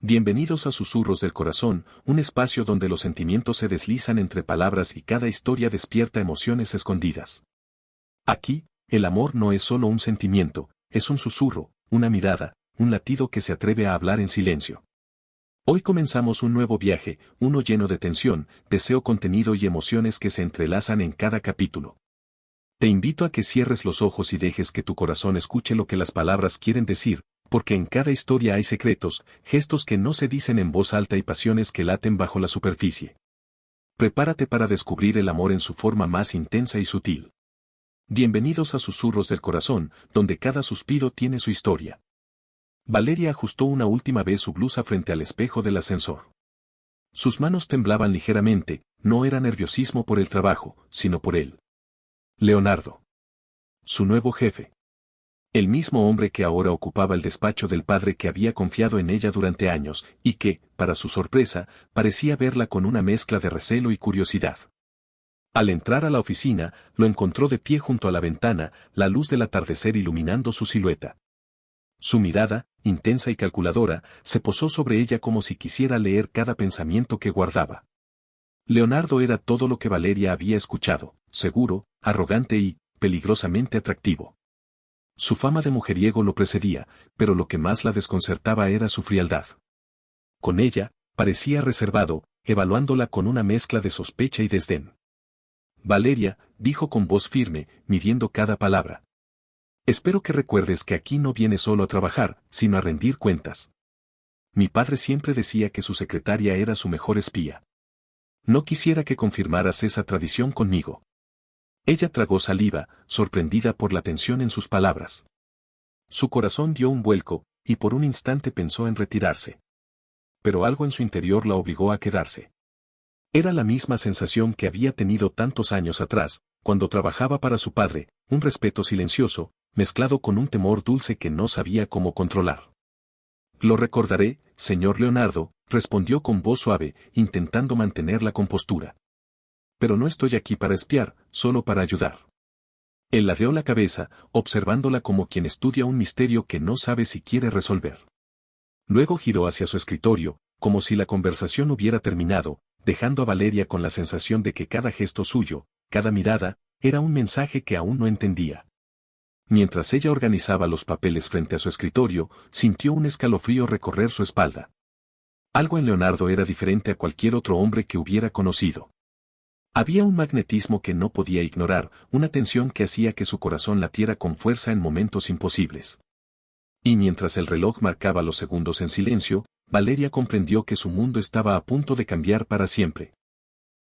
Bienvenidos a Susurros del Corazón, un espacio donde los sentimientos se deslizan entre palabras y cada historia despierta emociones escondidas. Aquí, el amor no es solo un sentimiento, es un susurro, una mirada, un latido que se atreve a hablar en silencio. Hoy comenzamos un nuevo viaje, uno lleno de tensión, deseo, contenido y emociones que se entrelazan en cada capítulo. Te invito a que cierres los ojos y dejes que tu corazón escuche lo que las palabras quieren decir, porque en cada historia hay secretos, gestos que no se dicen en voz alta y pasiones que laten bajo la superficie. Prepárate para descubrir el amor en su forma más intensa y sutil. Bienvenidos a Susurros del Corazón, donde cada suspiro tiene su historia. Valeria ajustó una última vez su blusa frente al espejo del ascensor. Sus manos temblaban ligeramente, no era nerviosismo por el trabajo, sino por él. Leonardo. Su nuevo jefe. El mismo hombre que ahora ocupaba el despacho del padre que había confiado en ella durante años, y que, para su sorpresa, parecía verla con una mezcla de recelo y curiosidad. Al entrar a la oficina, lo encontró de pie junto a la ventana, la luz del atardecer iluminando su silueta. Su mirada, intensa y calculadora, se posó sobre ella como si quisiera leer cada pensamiento que guardaba. Leonardo era todo lo que Valeria había escuchado, seguro, arrogante y, peligrosamente atractivo. Su fama de mujeriego lo precedía, pero lo que más la desconcertaba era su frialdad. Con ella, parecía reservado, evaluándola con una mezcla de sospecha y desdén. Valeria, dijo con voz firme, midiendo cada palabra. Espero que recuerdes que aquí no vienes solo a trabajar, sino a rendir cuentas. Mi padre siempre decía que su secretaria era su mejor espía. No quisiera que confirmaras esa tradición conmigo. Ella tragó saliva, sorprendida por la tensión en sus palabras. Su corazón dio un vuelco, y por un instante pensó en retirarse. Pero algo en su interior la obligó a quedarse. Era la misma sensación que había tenido tantos años atrás, cuando trabajaba para su padre, un respeto silencioso, mezclado con un temor dulce que no sabía cómo controlar. Lo recordaré, señor Leonardo, respondió con voz suave, intentando mantener la compostura. Pero no estoy aquí para espiar, solo para ayudar. Él ladeó la cabeza, observándola como quien estudia un misterio que no sabe si quiere resolver. Luego giró hacia su escritorio, como si la conversación hubiera terminado, dejando a Valeria con la sensación de que cada gesto suyo, cada mirada, era un mensaje que aún no entendía. Mientras ella organizaba los papeles frente a su escritorio, sintió un escalofrío recorrer su espalda. Algo en Leonardo era diferente a cualquier otro hombre que hubiera conocido. Había un magnetismo que no podía ignorar, una tensión que hacía que su corazón latiera con fuerza en momentos imposibles. Y mientras el reloj marcaba los segundos en silencio, Valeria comprendió que su mundo estaba a punto de cambiar para siempre.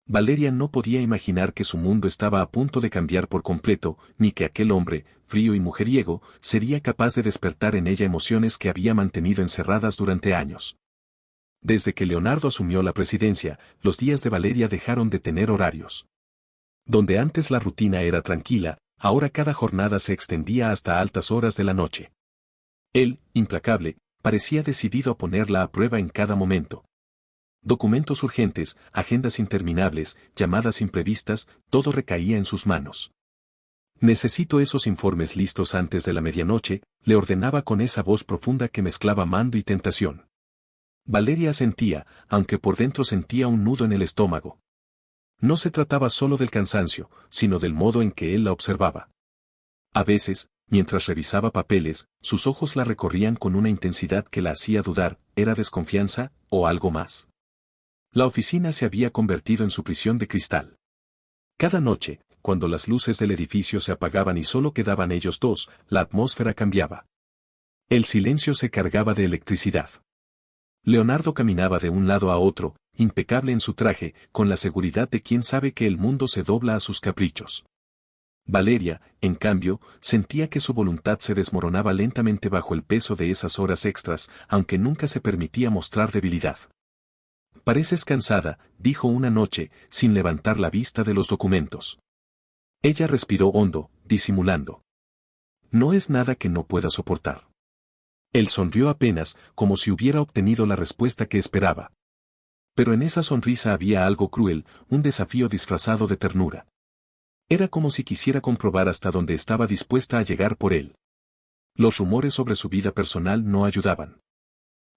Valeria no podía imaginar que su mundo estaba a punto de cambiar por completo, ni que aquel hombre, frío y mujeriego, sería capaz de despertar en ella emociones que había mantenido encerradas durante años. Desde que Leonardo asumió la presidencia, los días de Valeria dejaron de tener horarios. Donde antes la rutina era tranquila, ahora cada jornada se extendía hasta altas horas de la noche. Él, implacable, parecía decidido a ponerla a prueba en cada momento. Documentos urgentes, agendas interminables, llamadas imprevistas, todo recaía en sus manos. Necesito esos informes listos antes de la medianoche, le ordenaba con esa voz profunda que mezclaba mando y tentación. Valeria asentía, aunque por dentro sentía un nudo en el estómago. No se trataba solo del cansancio, sino del modo en que él la observaba. A veces, mientras revisaba papeles, sus ojos la recorrían con una intensidad que la hacía dudar, ¿era desconfianza, o algo más? La oficina se había convertido en su prisión de cristal. Cada noche, cuando las luces del edificio se apagaban y solo quedaban ellos dos, la atmósfera cambiaba. El silencio se cargaba de electricidad. Leonardo caminaba de un lado a otro, impecable en su traje, con la seguridad de quien sabe que el mundo se dobla a sus caprichos. Valeria, en cambio, sentía que su voluntad se desmoronaba lentamente bajo el peso de esas horas extras, aunque nunca se permitía mostrar debilidad. Pareces cansada, dijo una noche, sin levantar la vista de los documentos. Ella respiró hondo, disimulando. No es nada que no pueda soportar. Él sonrió apenas, como si hubiera obtenido la respuesta que esperaba. Pero en esa sonrisa había algo cruel, un desafío disfrazado de ternura. Era como si quisiera comprobar hasta dónde estaba dispuesta a llegar por él. Los rumores sobre su vida personal no ayudaban.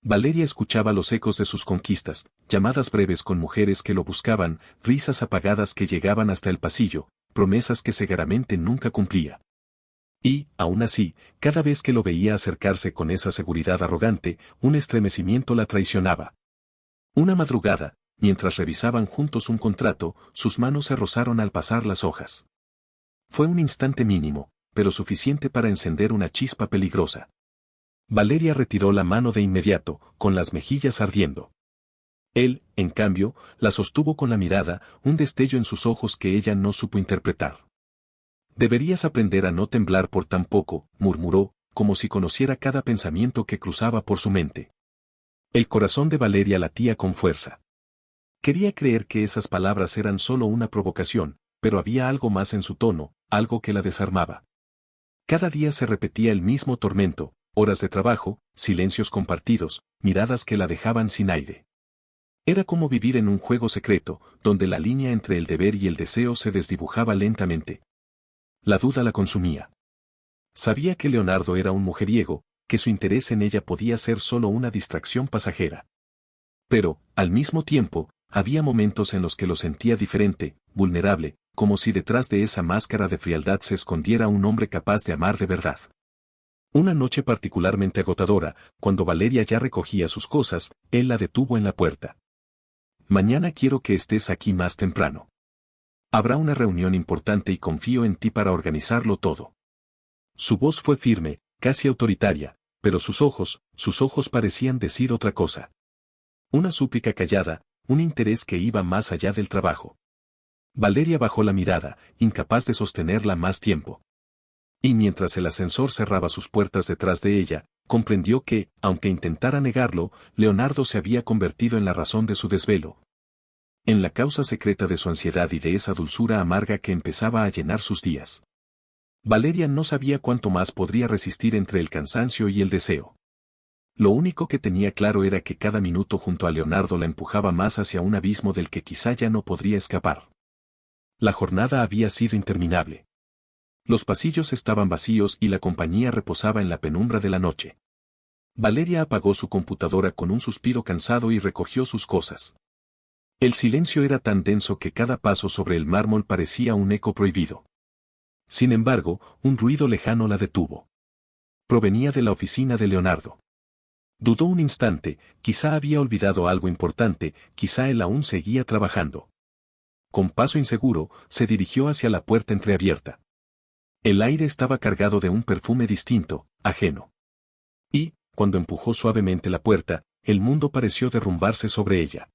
Valeria escuchaba los ecos de sus conquistas, llamadas breves con mujeres que lo buscaban, risas apagadas que llegaban hasta el pasillo, promesas que seguramente nunca cumplía. Y, aún así, cada vez que lo veía acercarse con esa seguridad arrogante, un estremecimiento la traicionaba. Una madrugada, mientras revisaban juntos un contrato, sus manos se rozaron al pasar las hojas. Fue un instante mínimo, pero suficiente para encender una chispa peligrosa. Valeria retiró la mano de inmediato, con las mejillas ardiendo. Él, en cambio, la sostuvo con la mirada, un destello en sus ojos que ella no supo interpretar. Deberías aprender a no temblar por tan poco, murmuró, como si conociera cada pensamiento que cruzaba por su mente. El corazón de Valeria latía con fuerza. Quería creer que esas palabras eran solo una provocación, pero había algo más en su tono, algo que la desarmaba. Cada día se repetía el mismo tormento, horas de trabajo, silencios compartidos, miradas que la dejaban sin aire. Era como vivir en un juego secreto, donde la línea entre el deber y el deseo se desdibujaba lentamente. La duda la consumía. Sabía que Leonardo era un mujeriego, que su interés en ella podía ser solo una distracción pasajera. Pero, al mismo tiempo, había momentos en los que lo sentía diferente, vulnerable, como si detrás de esa máscara de frialdad se escondiera un hombre capaz de amar de verdad. Una noche particularmente agotadora, cuando Valeria ya recogía sus cosas, él la detuvo en la puerta. Mañana quiero que estés aquí más temprano. Habrá una reunión importante y confío en ti para organizarlo todo. Su voz fue firme, casi autoritaria, pero sus ojos parecían decir otra cosa. Una súplica callada, un interés que iba más allá del trabajo. Valeria bajó la mirada, incapaz de sostenerla más tiempo. Y mientras el ascensor cerraba sus puertas detrás de ella, comprendió que, aunque intentara negarlo, Leonardo se había convertido en la razón de su desvelo. En la causa secreta de su ansiedad y de esa dulzura amarga que empezaba a llenar sus días. Valeria no sabía cuánto más podría resistir entre el cansancio y el deseo. Lo único que tenía claro era que cada minuto junto a Leonardo la empujaba más hacia un abismo del que quizá ya no podría escapar. La jornada había sido interminable. Los pasillos estaban vacíos y la compañía reposaba en la penumbra de la noche. Valeria apagó su computadora con un suspiro cansado y recogió sus cosas. El silencio era tan denso que cada paso sobre el mármol parecía un eco prohibido. Sin embargo, un ruido lejano la detuvo. Provenía de la oficina de Leonardo. Dudó un instante, quizá había olvidado algo importante, quizá él aún seguía trabajando. Con paso inseguro, se dirigió hacia la puerta entreabierta. El aire estaba cargado de un perfume distinto, ajeno. Y, cuando empujó suavemente la puerta, el mundo pareció derrumbarse sobre ella.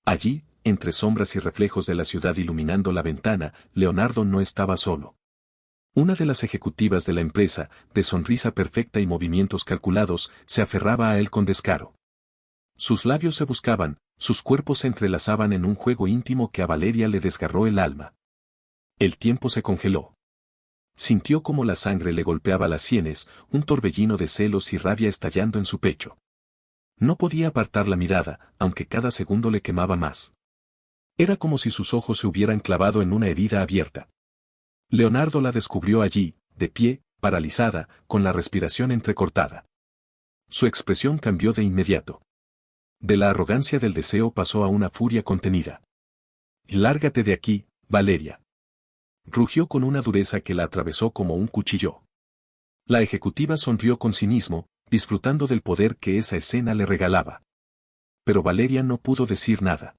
Allí, entre sombras y reflejos de la ciudad iluminando la ventana, Leonardo no estaba solo. Una de las ejecutivas de la empresa, de sonrisa perfecta y movimientos calculados, se aferraba a él con descaro. Sus labios se buscaban, sus cuerpos se entrelazaban en un juego íntimo que a Valeria le desgarró el alma. El tiempo se congeló. Sintió como la sangre le golpeaba las sienes, un torbellino de celos y rabia estallando en su pecho. No podía apartar la mirada, aunque cada segundo le quemaba más. Era como si sus ojos se hubieran clavado en una herida abierta. Leonardo la descubrió allí, de pie, paralizada, con la respiración entrecortada. Su expresión cambió de inmediato. De la arrogancia del deseo pasó a una furia contenida. «Lárgate de aquí, Valeria», rugió con una dureza que la atravesó como un cuchillo. La ejecutiva sonrió con cinismo, disfrutando del poder que esa escena le regalaba. Pero Valeria no pudo decir nada.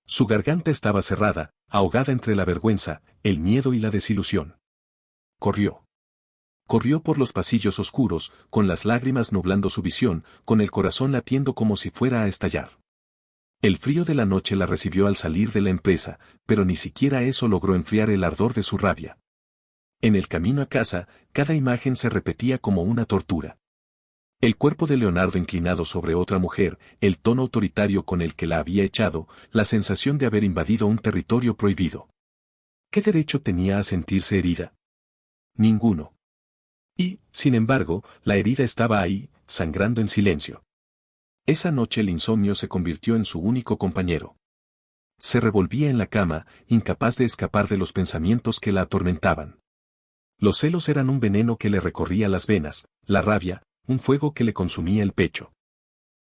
Su garganta estaba cerrada, ahogada entre la vergüenza, el miedo y la desilusión. Corrió. Corrió por los pasillos oscuros, con las lágrimas nublando su visión, con el corazón latiendo como si fuera a estallar. El frío de la noche la recibió al salir de la empresa, pero ni siquiera eso logró enfriar el ardor de su rabia. En el camino a casa, cada imagen se repetía como una tortura. El cuerpo de Leonardo inclinado sobre otra mujer, el tono autoritario con el que la había echado, la sensación de haber invadido un territorio prohibido. ¿Qué derecho tenía a sentirse herida? Ninguno. Y, sin embargo, la herida estaba ahí, sangrando en silencio. Esa noche el insomnio se convirtió en su único compañero. Se revolvía en la cama, incapaz de escapar de los pensamientos que la atormentaban. Los celos eran un veneno que le recorría las venas, la rabia, un fuego que le consumía el pecho.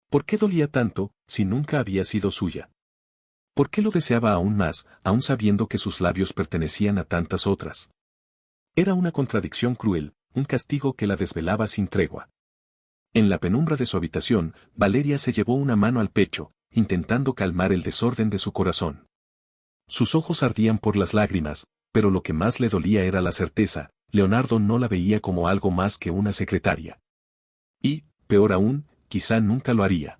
¿Por qué dolía tanto, si nunca había sido suya? ¿Por qué lo deseaba aún más, aún sabiendo que sus labios pertenecían a tantas otras? Era una contradicción cruel, un castigo que la desvelaba sin tregua. En la penumbra de su habitación, Valeria se llevó una mano al pecho, intentando calmar el desorden de su corazón. Sus ojos ardían por las lágrimas, pero lo que más le dolía era la certeza: Leonardo no la veía como algo más que una secretaria. Y, peor aún, quizá nunca lo haría.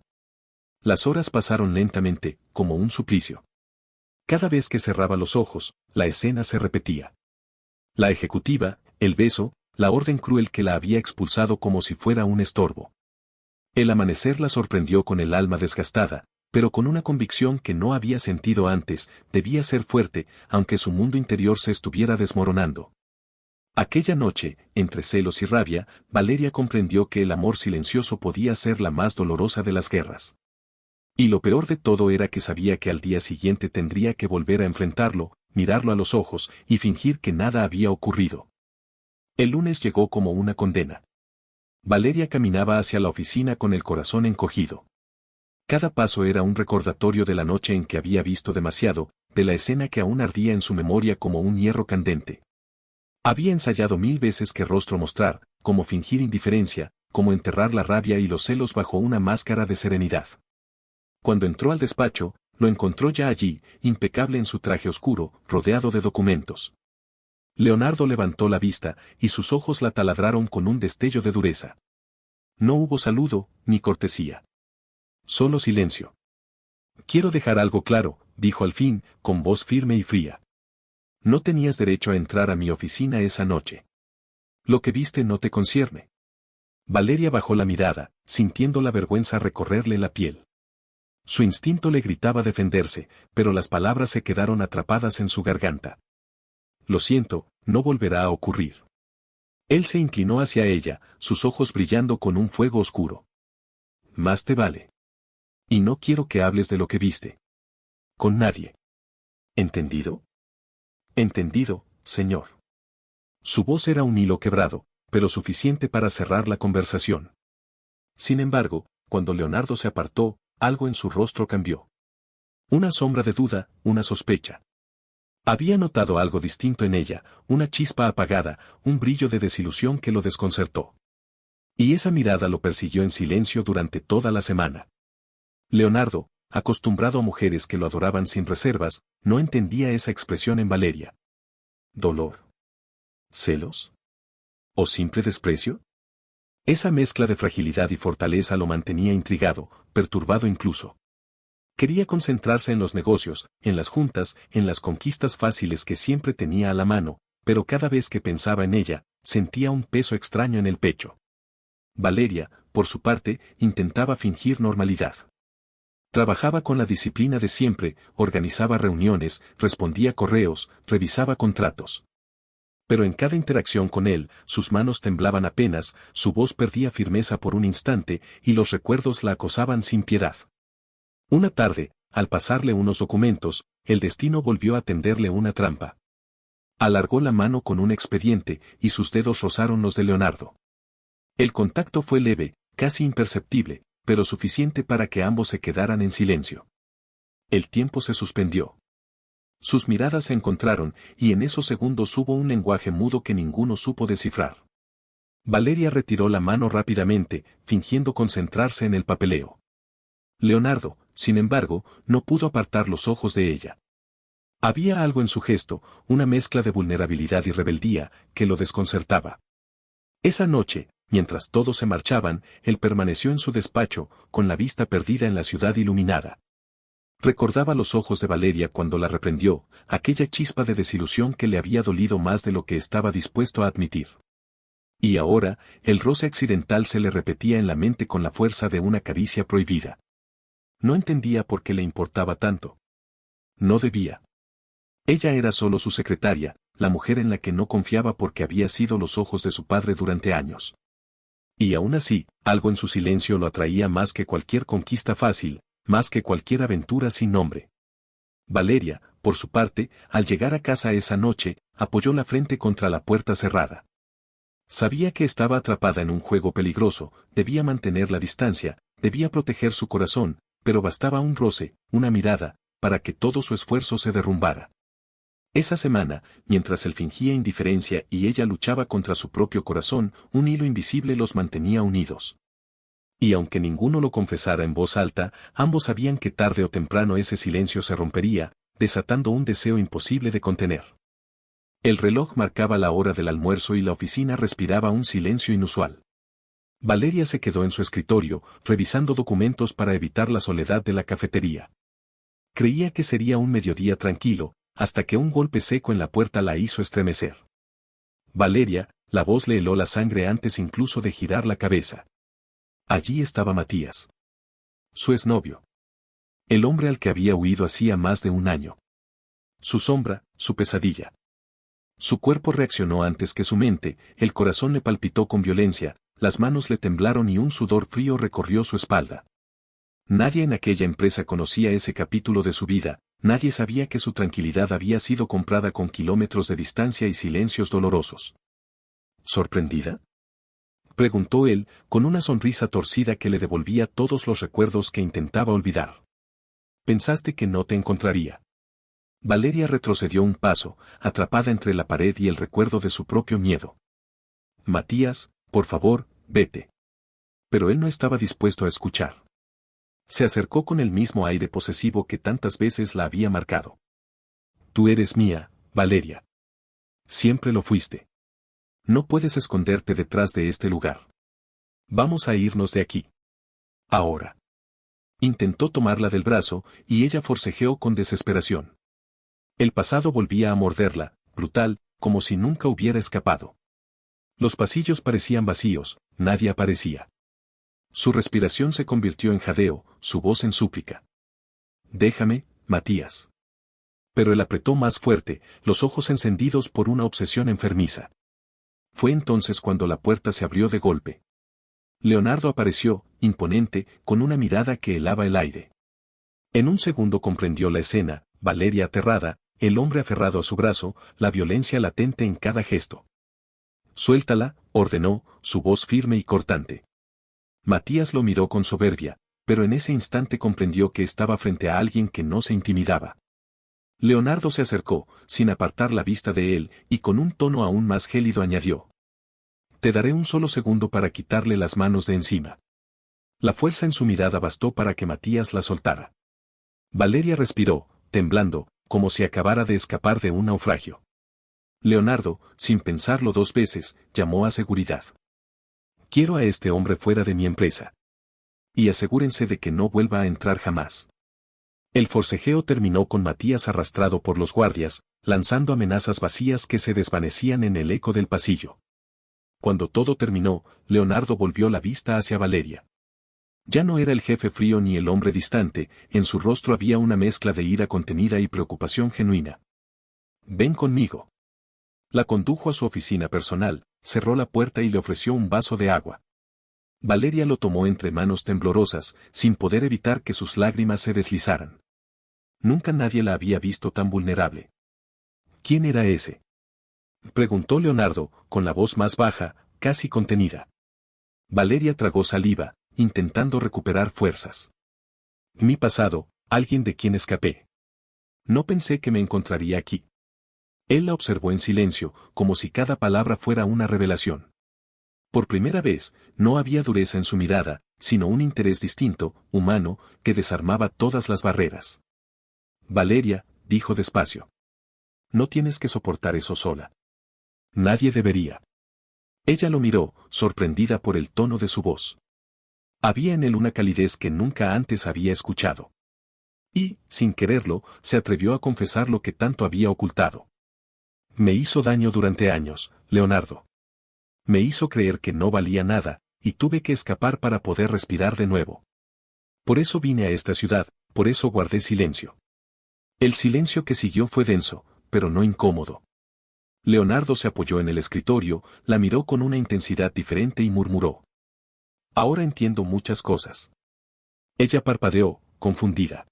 Las horas pasaron lentamente, como un suplicio. Cada vez que cerraba los ojos, la escena se repetía. La ejecutiva, el beso, la orden cruel que la había expulsado como si fuera un estorbo. El amanecer la sorprendió con el alma desgastada, pero con una convicción que no había sentido antes: debía ser fuerte, aunque su mundo interior se estuviera desmoronando. Aquella noche, entre celos y rabia, Valeria comprendió que el amor silencioso podía ser la más dolorosa de las guerras. Y lo peor de todo era que sabía que al día siguiente tendría que volver a enfrentarlo, mirarlo a los ojos, y fingir que nada había ocurrido. El lunes llegó como una condena. Valeria caminaba hacia la oficina con el corazón encogido. Cada paso era un recordatorio de la noche en que había visto demasiado, de la escena que aún ardía en su memoria como un hierro candente. Había ensayado 1000 veces qué rostro mostrar, cómo fingir indiferencia, cómo enterrar la rabia y los celos bajo una máscara de serenidad. Cuando entró al despacho, lo encontró ya allí, impecable en su traje oscuro, rodeado de documentos. Leonardo levantó la vista, y sus ojos la taladraron con un destello de dureza. No hubo saludo, ni cortesía. Solo silencio. «Quiero dejar algo claro», dijo al fin, con voz firme y fría. «No tenías derecho a entrar a mi oficina esa noche. Lo que viste no te concierne». Valeria bajó la mirada, sintiendo la vergüenza recorrerle la piel. Su instinto le gritaba defenderse, pero las palabras se quedaron atrapadas en su garganta. «Lo siento, no volverá a ocurrir». Él se inclinó hacia ella, sus ojos brillando con un fuego oscuro. «Más te vale. Y no quiero que hables de lo que viste. Con nadie. ¿Entendido?» «Entendido, señor». Su voz era un hilo quebrado, pero suficiente para cerrar la conversación. Sin embargo, cuando Leonardo se apartó, algo en su rostro cambió. Una sombra de duda, una sospecha. Había notado algo distinto en ella, una chispa apagada, un brillo de desilusión que lo desconcertó. Y esa mirada lo persiguió en silencio durante toda la semana. Leonardo, acostumbrado a mujeres que lo adoraban sin reservas, no entendía esa expresión en Valeria. ¿Dolor? ¿Celos? ¿O simple desprecio? Esa mezcla de fragilidad y fortaleza lo mantenía intrigado, perturbado incluso. Quería concentrarse en los negocios, en las juntas, en las conquistas fáciles que siempre tenía a la mano, pero cada vez que pensaba en ella, sentía un peso extraño en el pecho. Valeria, por su parte, intentaba fingir normalidad. Trabajaba con la disciplina de siempre, organizaba reuniones, respondía correos, revisaba contratos. Pero en cada interacción con él, sus manos temblaban apenas, su voz perdía firmeza por un instante, y los recuerdos la acosaban sin piedad. Una tarde, al pasarle unos documentos, el destino volvió a tenderle una trampa. Alargó la mano con un expediente, y sus dedos rozaron los de Leonardo. El contacto fue leve, casi imperceptible, pero suficiente para que ambos se quedaran en silencio. El tiempo se suspendió. Sus miradas se encontraron, y en esos segundos hubo un lenguaje mudo que ninguno supo descifrar. Valeria retiró la mano rápidamente, fingiendo concentrarse en el papeleo. Leonardo, sin embargo, no pudo apartar los ojos de ella. Había algo en su gesto, una mezcla de vulnerabilidad y rebeldía, que lo desconcertaba. Esa noche, mientras todos se marchaban, él permaneció en su despacho, con la vista perdida en la ciudad iluminada. Recordaba los ojos de Valeria cuando la reprendió, aquella chispa de desilusión que le había dolido más de lo que estaba dispuesto a admitir. Y ahora, el roce accidental se le repetía en la mente con la fuerza de una caricia prohibida. No entendía por qué le importaba tanto. No debía. Ella era solo su secretaria, la mujer en la que no confiaba porque había sido los ojos de su padre durante años. Y aún así, algo en su silencio lo atraía más que cualquier conquista fácil, más que cualquier aventura sin nombre. Valeria, por su parte, al llegar a casa esa noche, apoyó la frente contra la puerta cerrada. Sabía que estaba atrapada en un juego peligroso, debía mantener la distancia, debía proteger su corazón, pero bastaba un roce, una mirada, para que todo su esfuerzo se derrumbara. Esa semana, mientras él fingía indiferencia y ella luchaba contra su propio corazón, un hilo invisible los mantenía unidos. Y aunque ninguno lo confesara en voz alta, ambos sabían que tarde o temprano ese silencio se rompería, desatando un deseo imposible de contener. El reloj marcaba la hora del almuerzo y la oficina respiraba un silencio inusual. Valeria se quedó en su escritorio, revisando documentos para evitar la soledad de la cafetería. Creía que sería un mediodía tranquilo, hasta que un golpe seco en la puerta la hizo estremecer. Valeria, la voz le heló la sangre antes incluso de girar la cabeza. Allí estaba Matías. Su exnovio. El hombre al que había huido hacía más de un año. Su sombra, su pesadilla. Su cuerpo reaccionó antes que su mente, el corazón le palpitó con violencia, las manos le temblaron y un sudor frío recorrió su espalda. Nadie en aquella empresa conocía ese capítulo de su vida, nadie sabía que su tranquilidad había sido comprada con kilómetros de distancia y silencios dolorosos. ¿Sorprendida?, preguntó él, con una sonrisa torcida que le devolvía todos los recuerdos que intentaba olvidar. ¿Pensaste que no te encontraría? Valeria retrocedió un paso, atrapada entre la pared y el recuerdo de su propio miedo. Matías, por favor, vete. Pero él no estaba dispuesto a escuchar. Se acercó con el mismo aire posesivo que tantas veces la había marcado. Tú eres mía, Valeria. Siempre lo fuiste. No puedes esconderte detrás de este lugar. Vamos a irnos de aquí. Ahora. Intentó tomarla del brazo, y ella forcejeó con desesperación. El pasado volvía a morderla, brutal, como si nunca hubiera escapado. Los pasillos parecían vacíos, nadie aparecía. Su respiración se convirtió en jadeo, su voz en súplica. Déjame, Matías. Pero él apretó más fuerte, los ojos encendidos por una obsesión enfermiza. Fue entonces cuando la puerta se abrió de golpe. Leonardo apareció, imponente, con una mirada que helaba el aire. En un segundo comprendió la escena, Valeria aterrada, el hombre aferrado a su brazo, la violencia latente en cada gesto. Suéltala, ordenó, su voz firme y cortante. Matías lo miró con soberbia, pero en ese instante comprendió que estaba frente a alguien que no se intimidaba. Leonardo se acercó, sin apartar la vista de él, y con un tono aún más gélido añadió. Te daré un solo segundo para quitarle las manos de encima. La fuerza en su mirada bastó para que Matías la soltara. Valeria respiró, temblando, como si acabara de escapar de un naufragio. Leonardo, sin pensarlo dos veces, llamó a seguridad. Quiero a este hombre fuera de mi empresa. Y asegúrense de que no vuelva a entrar jamás. El forcejeo terminó con Matías arrastrado por los guardias, lanzando amenazas vacías que se desvanecían en el eco del pasillo. Cuando todo terminó, Leonardo volvió la vista hacia Valeria. Ya no era el jefe frío ni el hombre distante, en su rostro había una mezcla de ira contenida y preocupación genuina. Ven conmigo. La condujo a su oficina personal, cerró la puerta y le ofreció un vaso de agua. Valeria lo tomó entre manos temblorosas, sin poder evitar que sus lágrimas se deslizaran. Nunca nadie la había visto tan vulnerable. ¿Quién era ese?, preguntó Leonardo, con la voz más baja, casi contenida. Valeria tragó saliva, intentando recuperar fuerzas. Mi pasado, alguien de quien escapé. No pensé que me encontraría aquí. Él la observó en silencio, como si cada palabra fuera una revelación. Por primera vez, no había dureza en su mirada, sino un interés distinto, humano, que desarmaba todas las barreras. Valeria, dijo despacio. No tienes que soportar eso sola. Nadie debería. Ella lo miró, sorprendida por el tono de su voz. Había en él una calidez que nunca antes había escuchado. Y, sin quererlo, se atrevió a confesar lo que tanto había ocultado. Me hizo daño durante años, Leonardo. Me hizo creer que no valía nada, y tuve que escapar para poder respirar de nuevo. Por eso vine a esta ciudad, por eso guardé silencio. El silencio que siguió fue denso, pero no incómodo. Leonardo se apoyó en el escritorio, la miró con una intensidad diferente y murmuró. Ahora entiendo muchas cosas. Ella parpadeó, confundida.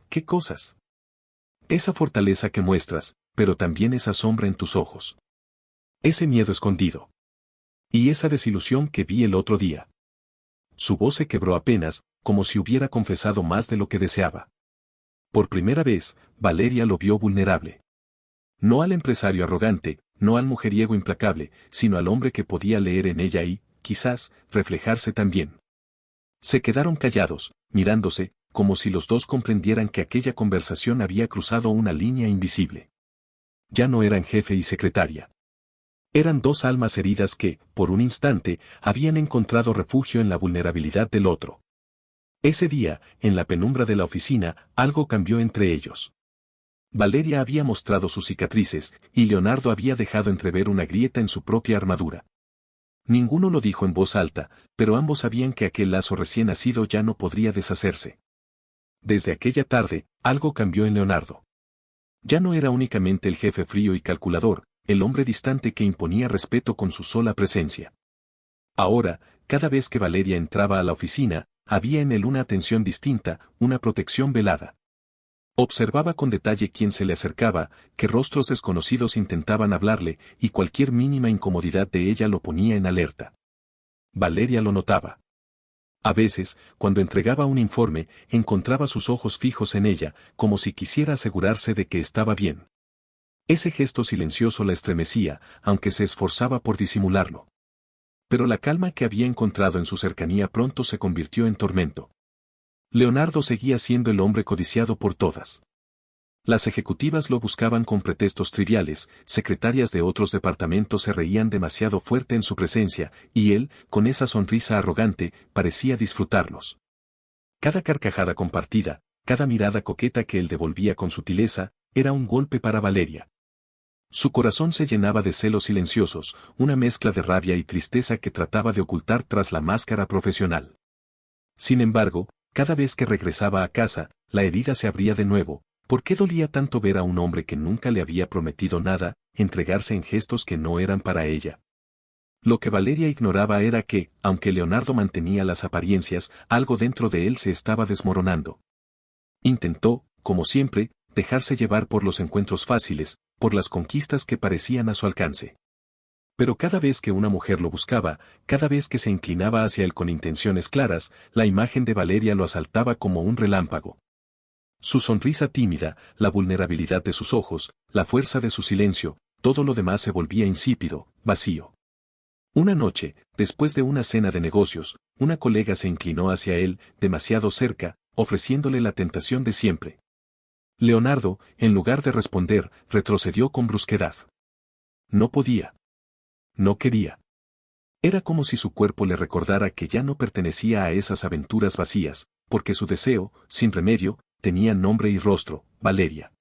¿Qué cosas? Esa fortaleza que muestras, pero también esa sombra en tus ojos. Ese miedo escondido. Y esa desilusión que vi el otro día. Su voz se quebró apenas, como si hubiera confesado más de lo que deseaba. Por primera vez, Valeria lo vio vulnerable. No al empresario arrogante, no al mujeriego implacable, sino al hombre que podía leer en ella y, quizás, reflejarse también. Se quedaron callados, mirándose, como si los dos comprendieran que aquella conversación había cruzado una línea invisible. Ya no eran jefe y secretaria. Eran dos almas heridas que, por un instante, habían encontrado refugio en la vulnerabilidad del otro. Ese día, en la penumbra de la oficina, algo cambió entre ellos. Valeria había mostrado sus cicatrices, y Leonardo había dejado entrever una grieta en su propia armadura. Ninguno lo dijo en voz alta, pero ambos sabían que aquel lazo recién nacido ya no podría deshacerse. Desde aquella tarde, algo cambió en Leonardo. Ya no era únicamente el jefe frío y calculador, el hombre distante que imponía respeto con su sola presencia. Ahora, cada vez que Valeria entraba a la oficina, había en él una atención distinta, una protección velada. Observaba con detalle quién se le acercaba, qué rostros desconocidos intentaban hablarle, y cualquier mínima incomodidad de ella lo ponía en alerta. Valeria lo notaba. A veces, cuando entregaba un informe, encontraba sus ojos fijos en ella, como si quisiera asegurarse de que estaba bien. Ese gesto silencioso la estremecía, aunque se esforzaba por disimularlo. Pero la calma que había encontrado en su cercanía pronto se convirtió en tormento. Leonardo seguía siendo el hombre codiciado por todas. Las ejecutivas lo buscaban con pretextos triviales, secretarias de otros departamentos se reían demasiado fuerte en su presencia, y él, con esa sonrisa arrogante, parecía disfrutarlos. Cada carcajada compartida, cada mirada coqueta que él devolvía con sutileza, era un golpe para Valeria. Su corazón se llenaba de celos silenciosos, una mezcla de rabia y tristeza que trataba de ocultar tras la máscara profesional. Sin embargo, cada vez que regresaba a casa, la herida se abría de nuevo. ¿Por qué dolía tanto ver a un hombre que nunca le había prometido nada, entregarse en gestos que no eran para ella? Lo que Valeria ignoraba era que, aunque Leonardo mantenía las apariencias, algo dentro de él se estaba desmoronando. Intentó, como siempre, dejarse llevar por los encuentros fáciles, por las conquistas que parecían a su alcance. Pero cada vez que una mujer lo buscaba, cada vez que se inclinaba hacia él con intenciones claras, la imagen de Valeria lo asaltaba como un relámpago. Su sonrisa tímida, la vulnerabilidad de sus ojos, la fuerza de su silencio, todo lo demás se volvía insípido, vacío. Una noche, después de una cena de negocios, una colega se inclinó hacia él, demasiado cerca, ofreciéndole la tentación de siempre. Leonardo, en lugar de responder, retrocedió con brusquedad. No podía. No quería. Era como si su cuerpo le recordara que ya no pertenecía a esas aventuras vacías, porque su deseo, sin remedio, tenía nombre y rostro, Valeria.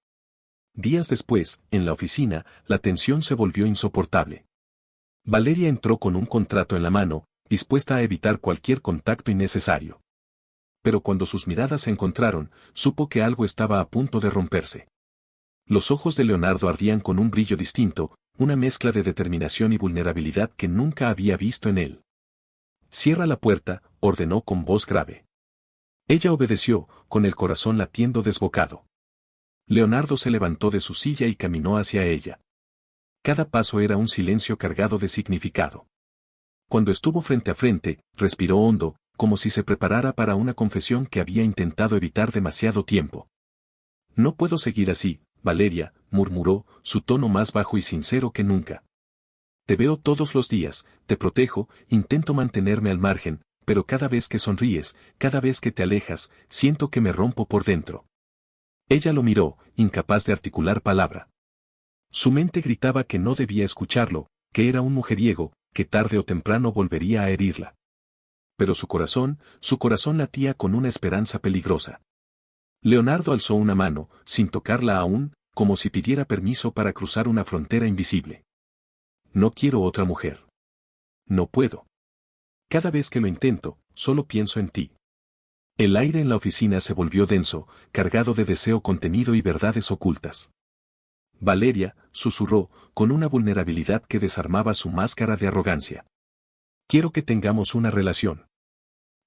Días después, en la oficina, la tensión se volvió insoportable. Valeria entró con un contrato en la mano, dispuesta a evitar cualquier contacto innecesario. Pero cuando sus miradas se encontraron, supo que algo estaba a punto de romperse. Los ojos de Leonardo ardían con un brillo distinto, una mezcla de determinación y vulnerabilidad que nunca había visto en él. «Cierra la puerta», ordenó con voz grave. Ella obedeció, con el corazón latiendo desbocado. Leonardo se levantó de su silla y caminó hacia ella. Cada paso era un silencio cargado de significado. Cuando estuvo frente a frente, respiró hondo, como si se preparara para una confesión que había intentado evitar demasiado tiempo. «No puedo seguir así, Valeria», murmuró, su tono más bajo y sincero que nunca. «Te veo todos los días, te protejo, intento mantenerme al margen, pero cada vez que sonríes, cada vez que te alejas, siento que me rompo por dentro». Ella lo miró, incapaz de articular palabra. Su mente gritaba que no debía escucharlo, que era un mujeriego, que tarde o temprano volvería a herirla. Pero su corazón latía con una esperanza peligrosa. Leonardo alzó una mano, sin tocarla aún, como si pidiera permiso para cruzar una frontera invisible. «No quiero otra mujer. No puedo. Cada vez que lo intento, solo pienso en ti». El aire en la oficina se volvió denso, cargado de deseo contenido y verdades ocultas. «Valeria», susurró, con una vulnerabilidad que desarmaba su máscara de arrogancia. «Quiero que tengamos una relación.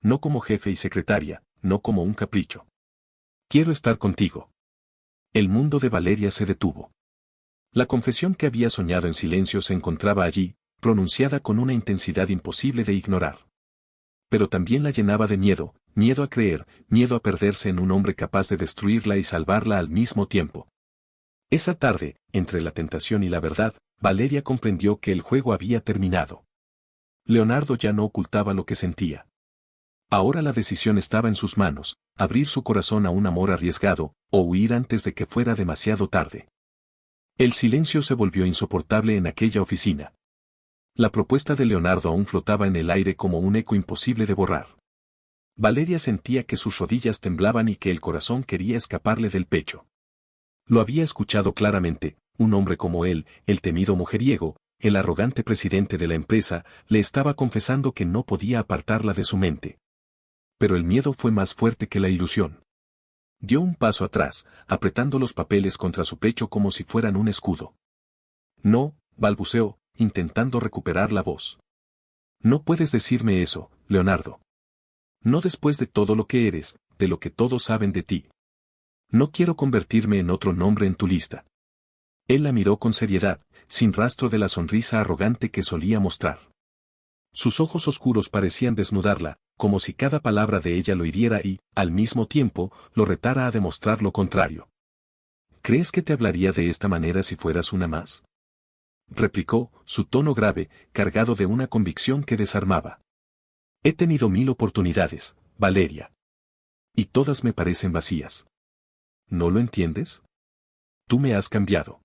No como jefe y secretaria, no como un capricho. Quiero estar contigo». El mundo de Valeria se detuvo. La confesión que había soñado en silencio se encontraba allí, pronunciada con una intensidad imposible de ignorar. Pero también la llenaba de miedo, miedo a creer, miedo a perderse en un hombre capaz de destruirla y salvarla al mismo tiempo. Esa tarde, entre la tentación y la verdad, Valeria comprendió que el juego había terminado. Leonardo ya no ocultaba lo que sentía. Ahora la decisión estaba en sus manos, abrir su corazón a un amor arriesgado, o huir antes de que fuera demasiado tarde. El silencio se volvió insoportable en aquella oficina. La propuesta de Leonardo aún flotaba en el aire como un eco imposible de borrar. Valeria sentía que sus rodillas temblaban y que el corazón quería escaparle del pecho. Lo había escuchado claramente, un hombre como él, el temido mujeriego, el arrogante presidente de la empresa, le estaba confesando que no podía apartarla de su mente. Pero el miedo fue más fuerte que la ilusión. Dio un paso atrás, apretando los papeles contra su pecho como si fueran un escudo. No, balbuceó, intentando recuperar la voz. No puedes decirme eso, Leonardo. No después de todo lo que eres, de lo que todos saben de ti. No quiero convertirme en otro nombre en tu lista. Él la miró con seriedad, sin rastro de la sonrisa arrogante que solía mostrar. Sus ojos oscuros parecían desnudarla, como si cada palabra de ella lo hiriera y, al mismo tiempo, lo retara a demostrar lo contrario. ¿Crees que te hablaría de esta manera si fueras una más? Replicó, su tono grave, cargado de una convicción que desarmaba. He tenido 1000 oportunidades, Valeria. Y todas me parecen vacías. ¿No lo entiendes? Tú me has cambiado.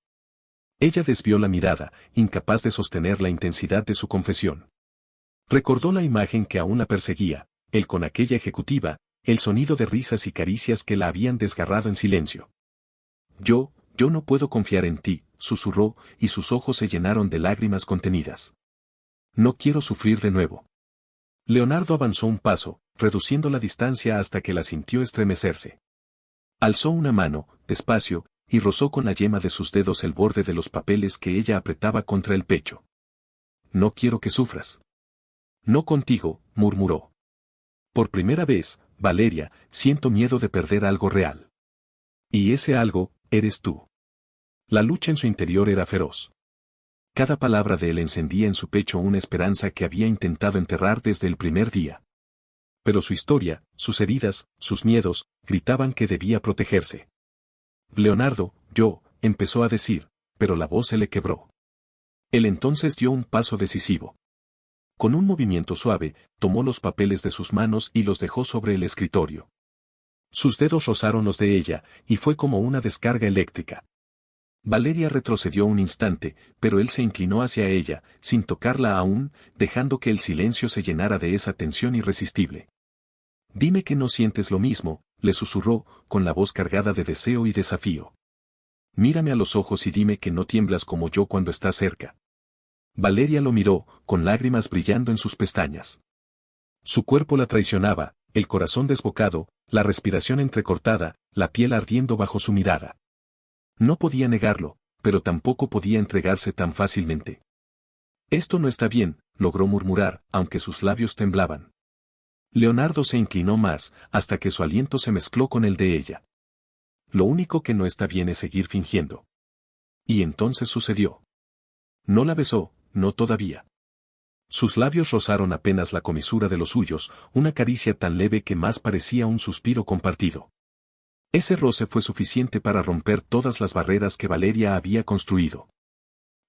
Ella desvió la mirada, incapaz de sostener la intensidad de su confesión. Recordó la imagen que aún la perseguía, él con aquella ejecutiva, el sonido de risas y caricias que la habían desgarrado en silencio. Yo no puedo confiar en ti, susurró, y sus ojos se llenaron de lágrimas contenidas. No quiero sufrir de nuevo. Leonardo avanzó un paso, reduciendo la distancia hasta que la sintió estremecerse. Alzó una mano, despacio, y rozó con la yema de sus dedos el borde de los papeles que ella apretaba contra el pecho. No quiero que sufras. No contigo, murmuró. Por primera vez, Valeria, siento miedo de perder algo real. Y ese algo, eres tú. La lucha en su interior era feroz. Cada palabra de él encendía en su pecho una esperanza que había intentado enterrar desde el primer día. Pero su historia, sus heridas, sus miedos, gritaban que debía protegerse. Leonardo, empezó a decir, pero la voz se le quebró. Él entonces dio un paso decisivo. Con un movimiento suave, tomó los papeles de sus manos y los dejó sobre el escritorio. Sus dedos rozaron los de ella, y fue como una descarga eléctrica. Valeria retrocedió un instante, pero él se inclinó hacia ella, sin tocarla aún, dejando que el silencio se llenara de esa tensión irresistible. Dime que no sientes lo mismo, le susurró, con la voz cargada de deseo y desafío. Mírame a los ojos y dime que no tiemblas como yo cuando estás cerca. Valeria lo miró, con lágrimas brillando en sus pestañas. Su cuerpo la traicionaba, el corazón desbocado, la respiración entrecortada, la piel ardiendo bajo su mirada. No podía negarlo, pero tampoco podía entregarse tan fácilmente. Esto no está bien, logró murmurar, aunque sus labios temblaban. Leonardo se inclinó más, hasta que su aliento se mezcló con el de ella. Lo único que no está bien es seguir fingiendo. Y entonces sucedió. No la besó, no todavía. Sus labios rozaron apenas la comisura de los suyos, una caricia tan leve que más parecía un suspiro compartido. Ese roce fue suficiente para romper todas las barreras que Valeria había construido.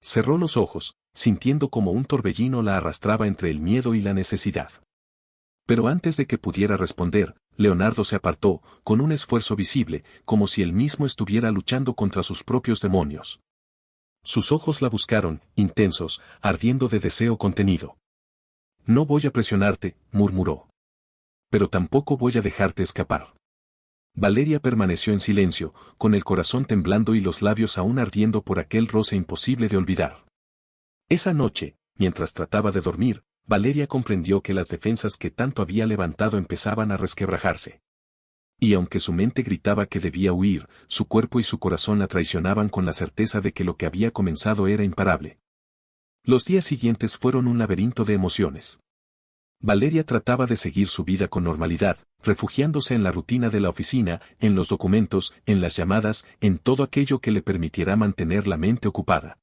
Cerró los ojos, sintiendo como un torbellino la arrastraba entre el miedo y la necesidad. Pero antes de que pudiera responder, Leonardo se apartó, con un esfuerzo visible, como si él mismo estuviera luchando contra sus propios demonios. Sus ojos la buscaron, intensos, ardiendo de deseo contenido. No voy a presionarte, murmuró. Pero tampoco voy a dejarte escapar. Valeria permaneció en silencio, con el corazón temblando y los labios aún ardiendo por aquel roce imposible de olvidar. Esa noche, mientras trataba de dormir, Valeria comprendió que las defensas que tanto había levantado empezaban a resquebrajarse. Y aunque su mente gritaba que debía huir, su cuerpo y su corazón la traicionaban con la certeza de que lo que había comenzado era imparable. Los días siguientes fueron un laberinto de emociones. Valeria trataba de seguir su vida con normalidad, refugiándose en la rutina de la oficina, en los documentos, en las llamadas, en todo aquello que le permitiera mantener la mente ocupada.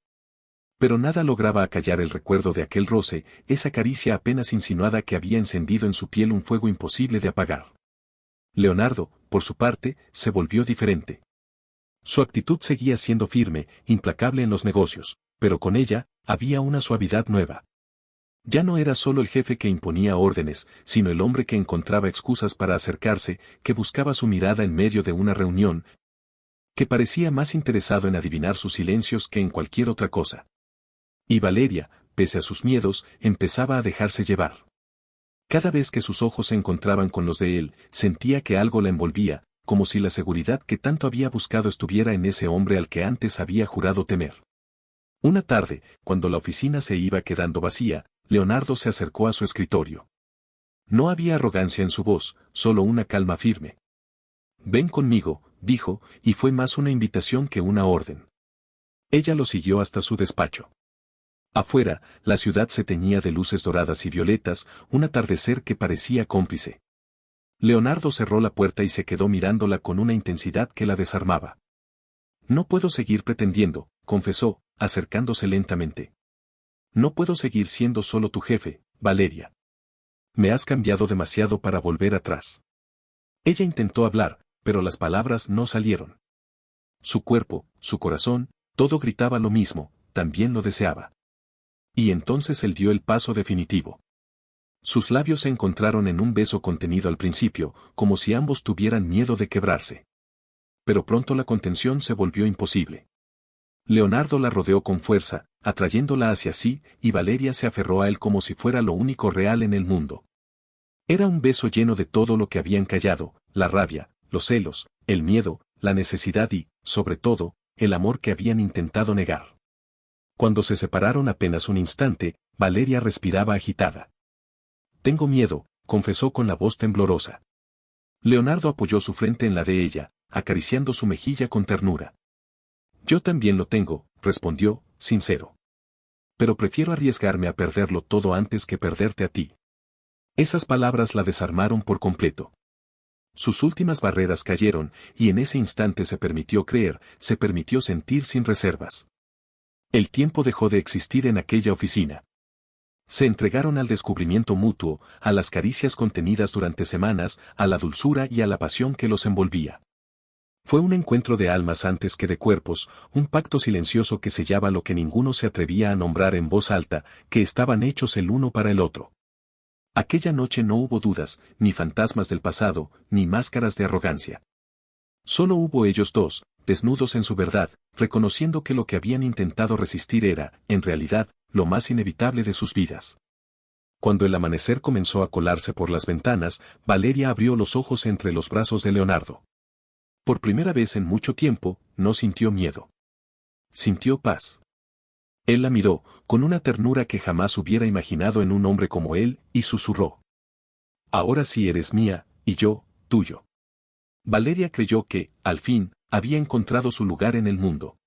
Pero nada lograba acallar el recuerdo de aquel roce, esa caricia apenas insinuada que había encendido en su piel un fuego imposible de apagar. Leonardo, por su parte, se volvió diferente. Su actitud seguía siendo firme, implacable en los negocios, pero con ella, había una suavidad nueva. Ya no era solo el jefe que imponía órdenes, sino el hombre que encontraba excusas para acercarse, que buscaba su mirada en medio de una reunión, que parecía más interesado en adivinar sus silencios que en cualquier otra cosa. Y Valeria, pese a sus miedos, empezaba a dejarse llevar. Cada vez que sus ojos se encontraban con los de él, sentía que algo la envolvía, como si la seguridad que tanto había buscado estuviera en ese hombre al que antes había jurado temer. Una tarde, cuando la oficina se iba quedando vacía, Leonardo se acercó a su escritorio. No había arrogancia en su voz, solo una calma firme. «Ven conmigo», dijo, y fue más una invitación que una orden. Ella lo siguió hasta su despacho. Afuera, la ciudad se teñía de luces doradas y violetas, un atardecer que parecía cómplice. Leonardo cerró la puerta y se quedó mirándola con una intensidad que la desarmaba. «No puedo seguir pretendiendo», confesó, acercándose lentamente. «No puedo seguir siendo solo tu jefe, Valeria. Me has cambiado demasiado para volver atrás». Ella intentó hablar, pero las palabras no salieron. Su cuerpo, su corazón, todo gritaba lo mismo, también lo deseaba. Y entonces él dio el paso definitivo. Sus labios se encontraron en un beso contenido al principio, como si ambos tuvieran miedo de quebrarse. Pero pronto la contención se volvió imposible. Leonardo la rodeó con fuerza, atrayéndola hacia sí, y Valeria se aferró a él como si fuera lo único real en el mundo. Era un beso lleno de todo lo que habían callado, la rabia, los celos, el miedo, la necesidad y, sobre todo, el amor que habían intentado negar. Cuando se separaron apenas un instante, Valeria respiraba agitada. «Tengo miedo», confesó con la voz temblorosa. Leonardo apoyó su frente en la de ella, acariciando su mejilla con ternura. «Yo también lo tengo», respondió, sincero. «Pero prefiero arriesgarme a perderlo todo antes que perderte a ti». Esas palabras la desarmaron por completo. Sus últimas barreras cayeron, y en ese instante se permitió creer, se permitió sentir sin reservas. El tiempo dejó de existir en aquella oficina. Se entregaron al descubrimiento mutuo, a las caricias contenidas durante semanas, a la dulzura y a la pasión que los envolvía. Fue un encuentro de almas antes que de cuerpos, un pacto silencioso que sellaba lo que ninguno se atrevía a nombrar en voz alta, que estaban hechos el uno para el otro. Aquella noche no hubo dudas, ni fantasmas del pasado, ni máscaras de arrogancia. Solo hubo ellos dos, desnudos en su verdad, reconociendo que lo que habían intentado resistir era, en realidad, lo más inevitable de sus vidas. Cuando el amanecer comenzó a colarse por las ventanas, Valeria abrió los ojos entre los brazos de Leonardo. Por primera vez en mucho tiempo, no sintió miedo. Sintió paz. Él la miró, con una ternura que jamás hubiera imaginado en un hombre como él, y susurró. «Ahora sí eres mía, y yo, tuyo». Valeria creyó que, al fin, había encontrado su lugar en el mundo.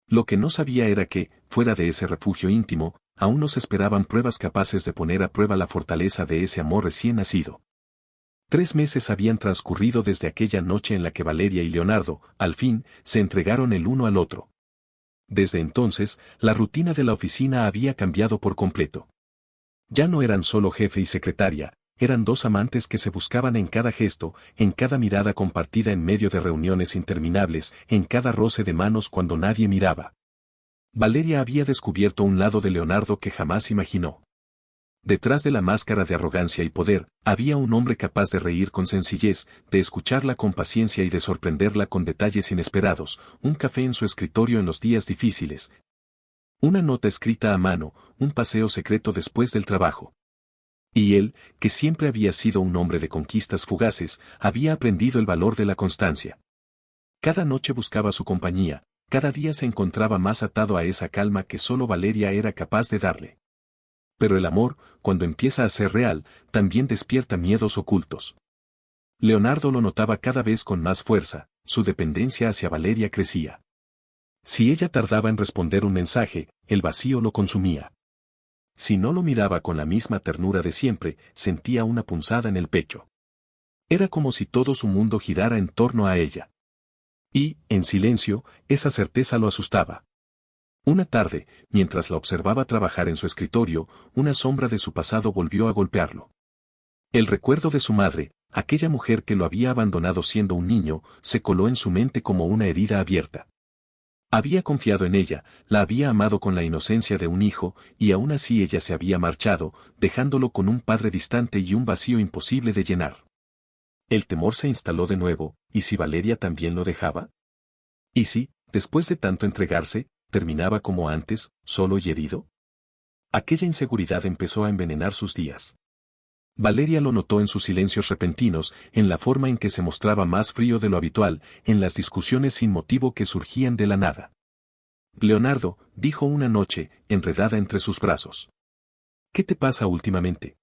Lo que no sabía era que, fuera de ese refugio íntimo, aún nos esperaban pruebas capaces de poner a prueba la fortaleza de ese amor recién nacido. 3 meses habían transcurrido desde aquella noche en la que Valeria y Leonardo, al fin, se entregaron el uno al otro. Desde entonces, la rutina de la oficina había cambiado por completo. Ya no eran solo jefe y secretaria, eran dos amantes que se buscaban en cada gesto, en cada mirada compartida en medio de reuniones interminables, en cada roce de manos cuando nadie miraba. Valeria había descubierto un lado de Leonardo que jamás imaginó. Detrás de la máscara de arrogancia y poder, había un hombre capaz de reír con sencillez, de escucharla con paciencia y de sorprenderla con detalles inesperados, un café en su escritorio en los días difíciles, una nota escrita a mano, un paseo secreto después del trabajo. Y él, que siempre había sido un hombre de conquistas fugaces, había aprendido el valor de la constancia. Cada noche buscaba su compañía, cada día se encontraba más atado a esa calma que solo Valeria era capaz de darle. Pero el amor, cuando empieza a ser real, también despierta miedos ocultos. Leonardo lo notaba cada vez con más fuerza, su dependencia hacia Valeria crecía. Si ella tardaba en responder un mensaje, el vacío lo consumía. Si no lo miraba con la misma ternura de siempre, sentía una punzada en el pecho. Era como si todo su mundo girara en torno a ella. Y, en silencio, esa certeza lo asustaba. Una tarde, mientras la observaba trabajar en su escritorio, una sombra de su pasado volvió a golpearlo. El recuerdo de su madre, aquella mujer que lo había abandonado siendo un niño, se coló en su mente como una herida abierta. Había confiado en ella, la había amado con la inocencia de un hijo, y aún así ella se había marchado, dejándolo con un padre distante y un vacío imposible de llenar. El temor se instaló de nuevo, ¿y si Valeria también lo dejaba? ¿Y si, después de tanto entregarse, terminaba como antes, solo y herido? Aquella inseguridad empezó a envenenar sus días. Valeria lo notó en sus silencios repentinos, en la forma en que se mostraba más frío de lo habitual, en las discusiones sin motivo que surgían de la nada. Leonardo, dijo una noche, enredada entre sus brazos. ¿Qué te pasa últimamente?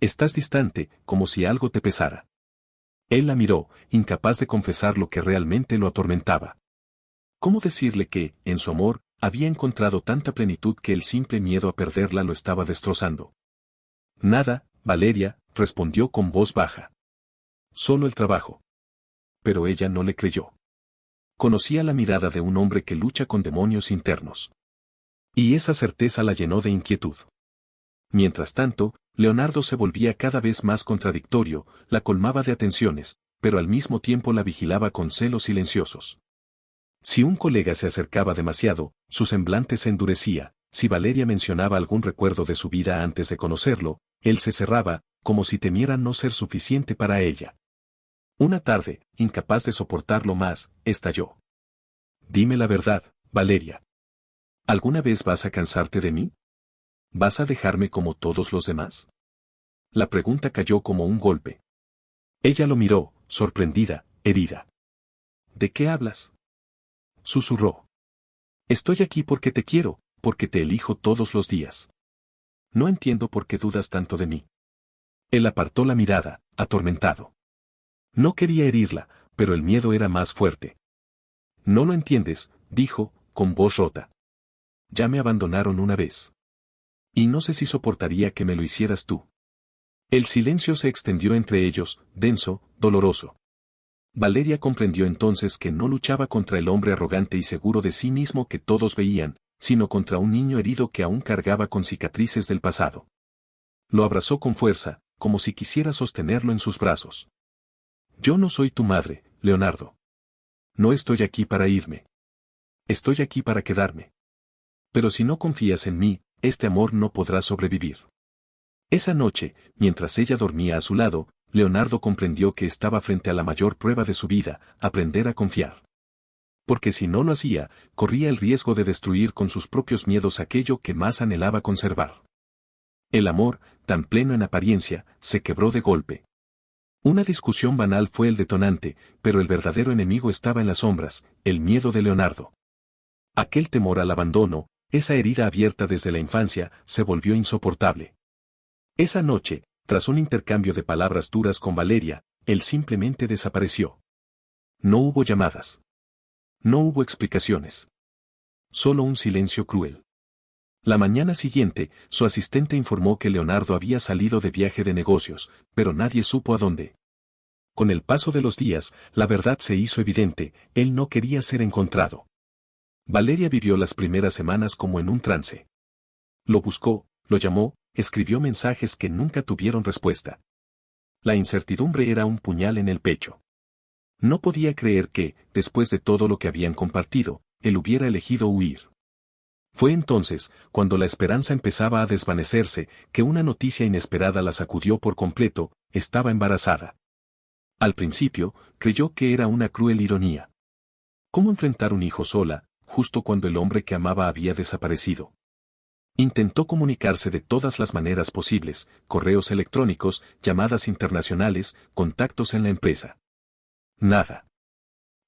Estás distante, como si algo te pesara. Él la miró, incapaz de confesar lo que realmente lo atormentaba. ¿Cómo decirle que, en su amor, había encontrado tanta plenitud que el simple miedo a perderla lo estaba destrozando? Nada, Valeria, respondió con voz baja. Solo el trabajo. Pero ella no le creyó. Conocía la mirada de un hombre que lucha con demonios internos. Y esa certeza la llenó de inquietud. Mientras tanto, Leonardo se volvía cada vez más contradictorio, la colmaba de atenciones, pero al mismo tiempo la vigilaba con celos silenciosos. Si un colega se acercaba demasiado, su semblante se endurecía, si Valeria mencionaba algún recuerdo de su vida antes de conocerlo, él se cerraba, como si temiera no ser suficiente para ella. Una tarde, incapaz de soportarlo más, estalló. Dime la verdad, Valeria. ¿Alguna vez vas a cansarte de mí? ¿Vas a dejarme como todos los demás? La pregunta cayó como un golpe. Ella lo miró, sorprendida, herida. ¿De qué hablas? Susurró. Estoy aquí porque te quiero, porque te elijo todos los días. No entiendo por qué dudas tanto de mí. Él apartó la mirada, atormentado. No quería herirla, pero el miedo era más fuerte. No lo entiendes, dijo, con voz rota. Ya me abandonaron una vez. Y no sé si soportaría que me lo hicieras tú. El silencio se extendió entre ellos, denso, doloroso. Valeria comprendió entonces que no luchaba contra el hombre arrogante y seguro de sí mismo que todos veían, sino contra un niño herido que aún cargaba con cicatrices del pasado. Lo abrazó con fuerza, como si quisiera sostenerlo en sus brazos. Yo no soy tu madre, Leonardo. No estoy aquí para irme. Estoy aquí para quedarme. Pero si no confías en mí, este amor no podrá sobrevivir. Esa noche, mientras ella dormía a su lado, Leonardo comprendió que estaba frente a la mayor prueba de su vida, aprender a confiar. Porque si no lo hacía, corría el riesgo de destruir con sus propios miedos aquello que más anhelaba conservar. El amor, tan pleno en apariencia, se quebró de golpe. Una discusión banal fue el detonante, pero el verdadero enemigo estaba en las sombras, el miedo de Leonardo. Aquel temor al abandono, esa herida abierta desde la infancia, se volvió insoportable. Esa noche, tras un intercambio de palabras duras con Valeria, él simplemente desapareció. No hubo llamadas. No hubo explicaciones. Solo un silencio cruel. La mañana siguiente, su asistente informó que Leonardo había salido de viaje de negocios, pero nadie supo a dónde. Con el paso de los días, la verdad se hizo evidente, él no quería ser encontrado. Valeria vivió las primeras semanas como en un trance. Lo buscó, lo llamó, escribió mensajes que nunca tuvieron respuesta. La incertidumbre era un puñal en el pecho. No podía creer que, después de todo lo que habían compartido, él hubiera elegido huir. Fue entonces, cuando la esperanza empezaba a desvanecerse, que una noticia inesperada la sacudió por completo: estaba embarazada. Al principio, creyó que era una cruel ironía. ¿Cómo enfrentar un hijo sola, justo cuando el hombre que amaba había desaparecido? Intentó comunicarse de todas las maneras posibles: correos electrónicos, llamadas internacionales, contactos en la empresa. Nada.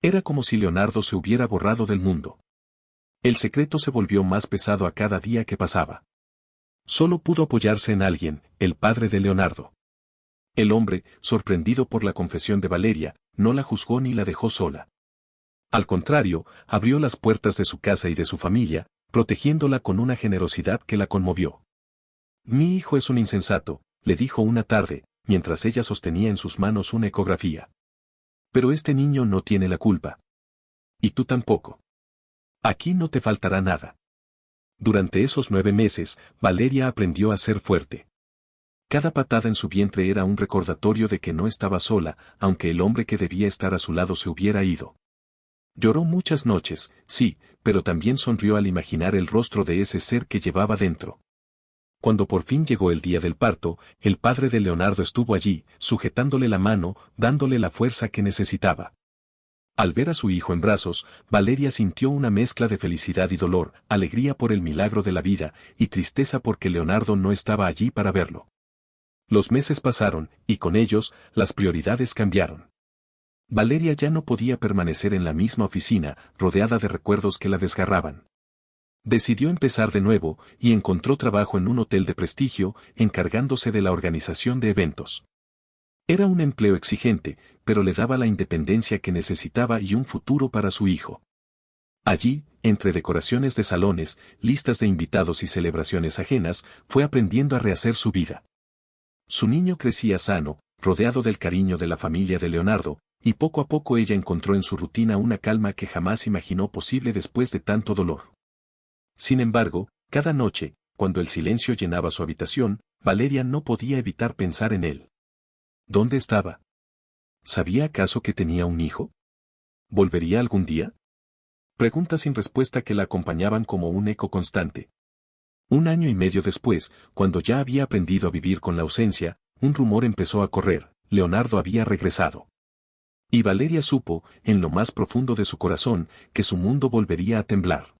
Era como si Leonardo se hubiera borrado del mundo. El secreto se volvió más pesado a cada día que pasaba. Solo pudo apoyarse en alguien, el padre de Leonardo. El hombre, sorprendido por la confesión de Valeria, no la juzgó ni la dejó sola. Al contrario, abrió las puertas de su casa y de su familia, protegiéndola con una generosidad que la conmovió. Mi hijo es un insensato, le dijo una tarde, mientras ella sostenía en sus manos una ecografía. Pero este niño no tiene la culpa. Y tú tampoco. Aquí no te faltará nada. Durante esos 9 meses, Valeria aprendió a ser fuerte. Cada patada en su vientre era un recordatorio de que no estaba sola, aunque el hombre que debía estar a su lado se hubiera ido. Lloró muchas noches, sí, pero también sonrió al imaginar el rostro de ese ser que llevaba dentro. Cuando por fin llegó el día del parto, el padre de Leonardo estuvo allí, sujetándole la mano, dándole la fuerza que necesitaba. Al ver a su hijo en brazos, Valeria sintió una mezcla de felicidad y dolor, alegría por el milagro de la vida, y tristeza porque Leonardo no estaba allí para verlo. Los meses pasaron, y con ellos, las prioridades cambiaron. Valeria ya no podía permanecer en la misma oficina, rodeada de recuerdos que la desgarraban. Decidió empezar de nuevo, y encontró trabajo en un hotel de prestigio, encargándose de la organización de eventos. Era un empleo exigente, pero le daba la independencia que necesitaba y un futuro para su hijo. Allí, entre decoraciones de salones, listas de invitados y celebraciones ajenas, fue aprendiendo a rehacer su vida. Su niño crecía sano, rodeado del cariño de la familia de Leonardo, y poco a poco ella encontró en su rutina una calma que jamás imaginó posible después de tanto dolor. Sin embargo, cada noche, cuando el silencio llenaba su habitación, Valeria no podía evitar pensar en él. ¿Dónde estaba? ¿Sabía acaso que tenía un hijo? ¿Volvería algún día? Preguntas sin respuesta que la acompañaban como un eco constante. 1 año y medio después, cuando ya había aprendido a vivir con la ausencia, un rumor empezó a correr: Leonardo había regresado. Y Valeria supo, en lo más profundo de su corazón, que su mundo volvería a temblar.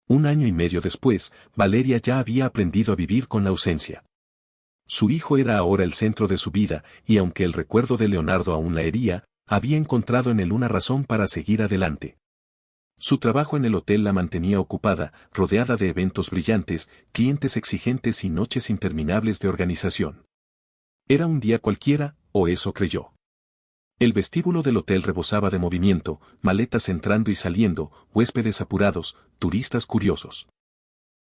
1 año y medio después, Valeria ya había aprendido a vivir con la ausencia. Su hijo era ahora el centro de su vida, y aunque el recuerdo de Leonardo aún la hería, había encontrado en él una razón para seguir adelante. Su trabajo en el hotel la mantenía ocupada, rodeada de eventos brillantes, clientes exigentes y noches interminables de organización. Era un día cualquiera, o eso creyó. El vestíbulo del hotel rebosaba de movimiento, maletas entrando y saliendo, huéspedes apurados, turistas curiosos.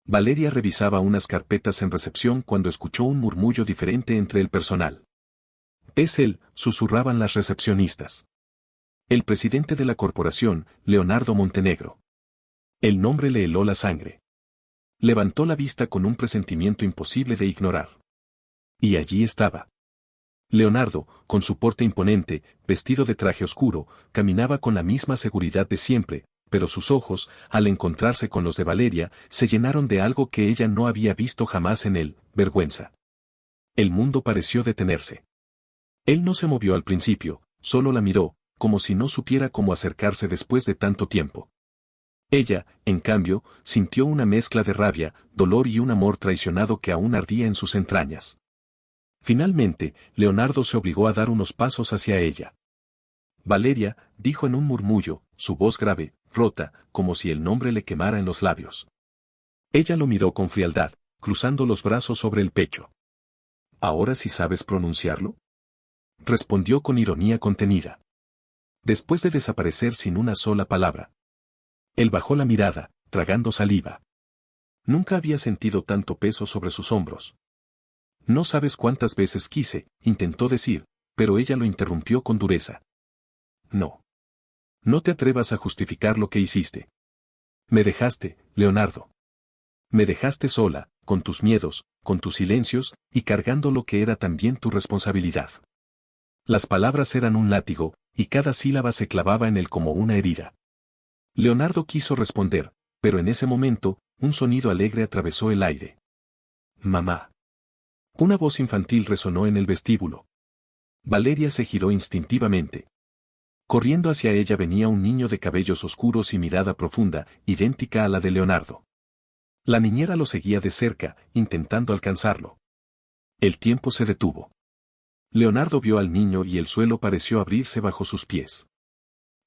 Valeria revisaba unas carpetas en recepción cuando escuchó un murmullo diferente entre el personal. «Es él», susurraban las recepcionistas. El presidente de la corporación, Leonardo Montenegro. El nombre le heló la sangre. Levantó la vista con un presentimiento imposible de ignorar. Y allí estaba. Leonardo, con su porte imponente, vestido de traje oscuro, caminaba con la misma seguridad de siempre, pero sus ojos, al encontrarse con los de Valeria, se llenaron de algo que ella no había visto jamás en él: vergüenza. El mundo pareció detenerse. Él no se movió al principio, solo la miró, como si no supiera cómo acercarse después de tanto tiempo. Ella, en cambio, sintió una mezcla de rabia, dolor y un amor traicionado que aún ardía en sus entrañas. Finalmente, Leonardo se obligó a dar unos pasos hacia ella. «Valeria», dijo en un murmullo, su voz grave, rota, como si el nombre le quemara en los labios. Ella lo miró con frialdad, cruzando los brazos sobre el pecho. «¿Ahora sí sabes pronunciarlo?», respondió con ironía contenida. Después de desaparecer sin una sola palabra. Él bajó la mirada, tragando saliva. Nunca había sentido tanto peso sobre sus hombros. «No sabes cuántas veces quise», intentó decir, pero ella lo interrumpió con dureza. «No. No te atrevas a justificar lo que hiciste. Me dejaste, Leonardo. Me dejaste sola, con tus miedos, con tus silencios, y cargando lo que era también tu responsabilidad». Las palabras eran un látigo, y cada sílaba se clavaba en él como una herida. Leonardo quiso responder, pero en ese momento, un sonido alegre atravesó el aire. «Mamá». Una voz infantil resonó en el vestíbulo. Valeria se giró instintivamente. Corriendo hacia ella venía un niño de cabellos oscuros y mirada profunda, idéntica a la de Leonardo. La niñera lo seguía de cerca, intentando alcanzarlo. El tiempo se detuvo. Leonardo vio al niño y el suelo pareció abrirse bajo sus pies.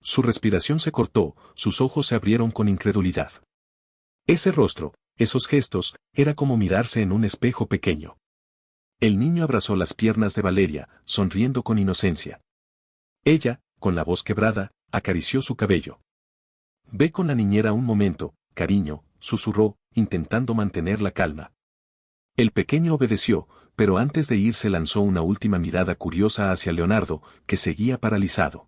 Su respiración se cortó, sus ojos se abrieron con incredulidad. Ese rostro, esos gestos, era como mirarse en un espejo pequeño. El niño abrazó las piernas de Valeria, sonriendo con inocencia. Ella, con la voz quebrada, acarició su cabello. «Ve con la niñera un momento, cariño», susurró, intentando mantener la calma. El pequeño obedeció, pero antes de irse lanzó una última mirada curiosa hacia Leonardo, que seguía paralizado.